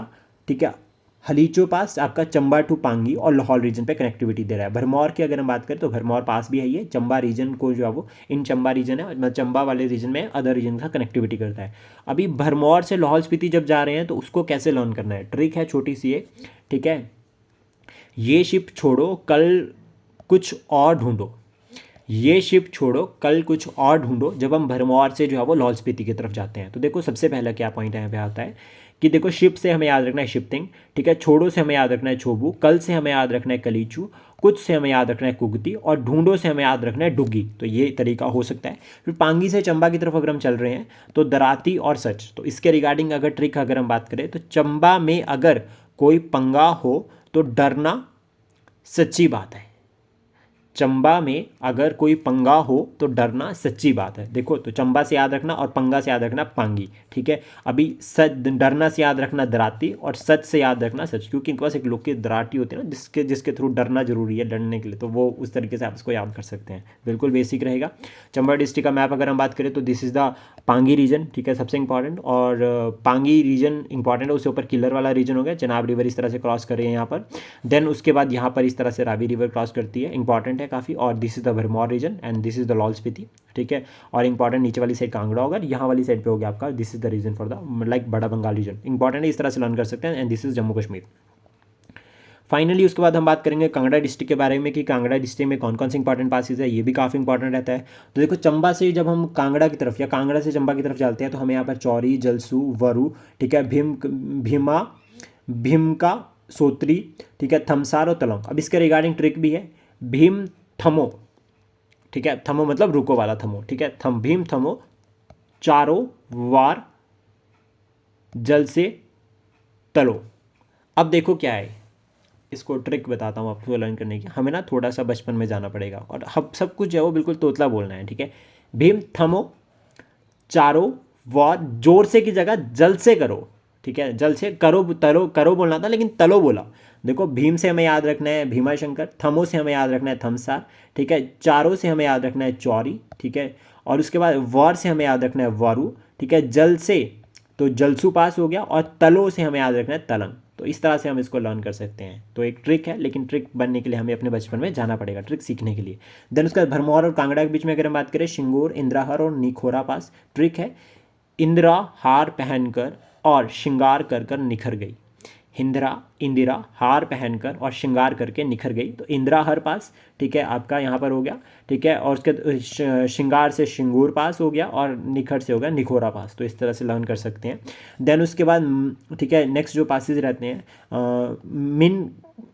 ठीक है। हलीचो पास आपका चंबा टू पांगी और लाहौल रीजन पे कनेक्टिविटी दे रहा है। भरमौर की अगर हम बात करें तो भरमौर पास भी है, ये चंबा रीजन को जो है वो इन चंबा रीजन है, मतलब चंबा वाले रीजन में अदर रीजन का कनेक्टिविटी करता है। अभी भरमौर से लाहौल स्पीति जब जा रहे हैं तो उसको कैसे लर्न करना है, ट्रिक है छोटी सी एक, ठीक है। ये शिप छोड़ो कल कुछ और ढूंढो, ये शिप छोड़ो कल कुछ और ढूंढो, जब हम भरमौर से जो है वो लाहौल स्पीति की तरफ जाते हैं। तो देखो सबसे पहला क्या पॉइंट यहाँ पे आता है कि देखो शिप से हमें याद रखना है शिफ्टिंग, ठीक है। छोड़ो से हमें याद रखना है छोबू, कल से हमें याद रखना है कलीचू, कुछ से हमें याद रखना है कुगती, और ढूंढो से हमें याद रखना है डुग्गी। तो ये तरीका हो सकता है। फिर पांगी से चंबा की तरफ अगर हम चल रहे हैं तो दराती और सच, तो इसके रिगार्डिंग अगर ट्रिक अगर हम बात करें तो चंबा में अगर कोई पंगा हो तो डरना सच्ची बात है, चंबा में अगर कोई पंगा हो तो डरना सच्ची बात है। देखो, तो चंबा से याद रखना और पंगा से याद रखना पांगी, ठीक है। अभी सच, डरना से याद रखना दराती, और सच से याद रखना सच, क्योंकि इनके पास एक लोग की दराटी होती है ना, जिसके थ्रू डरना जरूरी है डरने के लिए, तो वो उस तरीके से आप इसको याद कर सकते हैं। बिल्कुल बेसिक रहेगा। चंबा डिस्ट्रिक्ट का मैप अगर हम बात करें तो this is the Pangi region, ठीक है, सबसे इंपॉर्टेंट। और पांगी रीजन इंपॉर्टेंट है, उसके ऊपर किलर वाला रीजन हो गया, चनाब रिवर इस तरह से क्रॉस कर रही है यहाँ पर। देन उसके बाद यहाँ पर इस तरह से रावी रिवर क्रॉस करती है, इंपॉर्टेंट है काफ़ी। और this is the Bharmour region and this is the Lahaul Spiti, ठीक है। और इंपॉर्टेंट नीचे वाली साइड कांगड़ा होगा, यहाँ वाली साइड पे हो गया आपका this is the region for the like Bara Bangal reason, important है, इस तरह से लर्न कर सकते हैं। And this is Jammu Kashmir. Finally उसके बाद हम बात करेंगे कांगड़ा डिस्ट्रिक्ट के बारे में कि कांगड़ा डिस्ट्रिक्ट में कौन कौन से इंपॉर्टेंट पासेज है, ये भी काफ़ी इंपॉर्टेंट रहता है। तो देखो, चंबा से जब हम कांगड़ा की तरफ या कांगड़ा से चंबा की तरफ चलते हैं तो हमें यहाँ पर चौरी, जलसू, वरु, ठीक है, भीमा, भीमका, सोत्री, ठीक है, थमसार और तलोंग। अब इसके रिगार्डिंग ट्रिक भी है। भीम थमो, ठीक है, थमो मतलब रुको वाला थमो, ठीक है, भीम थमो, चारों वार, जल से तलो। अब देखो क्या है, इसको ट्रिक बताता हूँ आपको लर्न करने की। हमें ना थोड़ा सा बचपन में जाना पड़ेगा और हम सब कुछ जो है वो बिल्कुल तोतला बोलना है, ठीक है। भीम थमो, चारों वार, जोर से की जगह जल से करो, ठीक है, जल से करो, तलो करो बोलना था लेकिन तलो बोला। देखो, भीम से हमें याद रखना है भीमा शंकर, थमो से हमें याद रखना है थमसार, ठीक है, चारों से हमें याद रखना है चौरी, ठीक है, और उसके बाद वार से हमें याद रखना है वारू, ठीक है, जल से तो जलसू पास हो गया, और तलो से हमें याद रखना है तलंग। तो इस तरह से हम इसको लर्न कर सकते हैं। तो एक ट्रिक है, लेकिन ट्रिक बनने के लिए हमें अपने बचपन में जाना पड़ेगा ट्रिक सीखने के लिए। देन उसके बाद भरमौर और कांगड़ा के बीच में अगर हम बात करें, शिंगोर, इंद्राहर और निखोरा पास। ट्रिक है, इंदिरा हार पहनकर और श्रृंगार कर कर निखर गई। इंदिरा हार पहनकर और श्रृंगार करके निखर गई, तो इंदिरा हर पास, ठीक है, आपका यहाँ पर हो गया, ठीक है। और उसके श्रृंगार से श्रृंगूर पास हो गया और निखर से हो गया निखोरा पास। तो इस तरह से लर्न कर सकते हैं। देन उसके बाद, ठीक है, नेक्स्ट जो पासेज रहते हैं, मिन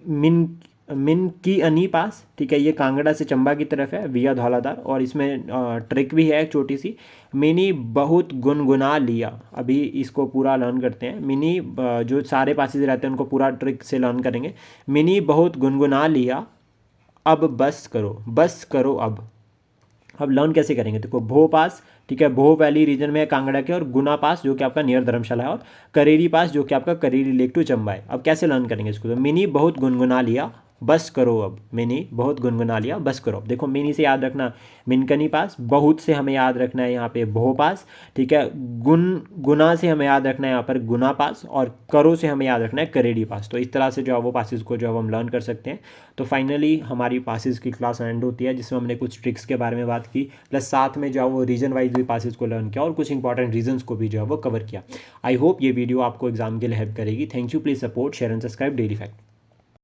मिन मिन की अनी पास, ठीक है, ये कांगड़ा से चंबा की तरफ है विया धौलाधार। और इसमें ट्रिक भी है एक छोटी सी, मिनी बहुत गुनगुना लिया। अभी इसको पूरा लर्न करते हैं। मिनी जो सारे पासेज रहते हैं उनको पूरा ट्रिक से लर्न करेंगे। मिनी बहुत गुनगुना लिया, अब बस करो अब लर्न कैसे करेंगे, देखो, भो पास, ठीक है, भो वैली रीजन में है कांगड़ा के, और गुना पास जो कि आपका नियर धर्मशाला है, और करेरी पास जो कि आपका करेरी लेक टू चंबा है। अब कैसे लर्न करेंगे इसको, तो मिनी बहुत गुनगुना लिया बस करो अब, मिनी बहुत गुनगुना लिया बस करो अब। देखो, मिनी से याद रखना मिनकनी पास, बहुत से हमें याद रखना है यहाँ पे भो पास, ठीक है, गुना से हमें याद रखना है यहाँ पर गुना पास, और करो से हमें याद रखना है करेडी पास। तो इस तरह से जो है वो पासिस को जो है हम लर्न कर सकते हैं। तो फाइनली हमारी पासिस की क्लास एंड होती है, जिसमें हमने कुछ ट्रिक्स के बारे में बात की, प्लस साथ में जो है वो रीजन वाइज भी पासिस को लर्न किया और कुछ इंपॉर्टेंट रीजन्स को भी जो है वो कवर किया। आई होप ये वीडियो आपको एग्जाम के लिए हेल्प करेगी। Thank you, please support, share and subscribe daily fact.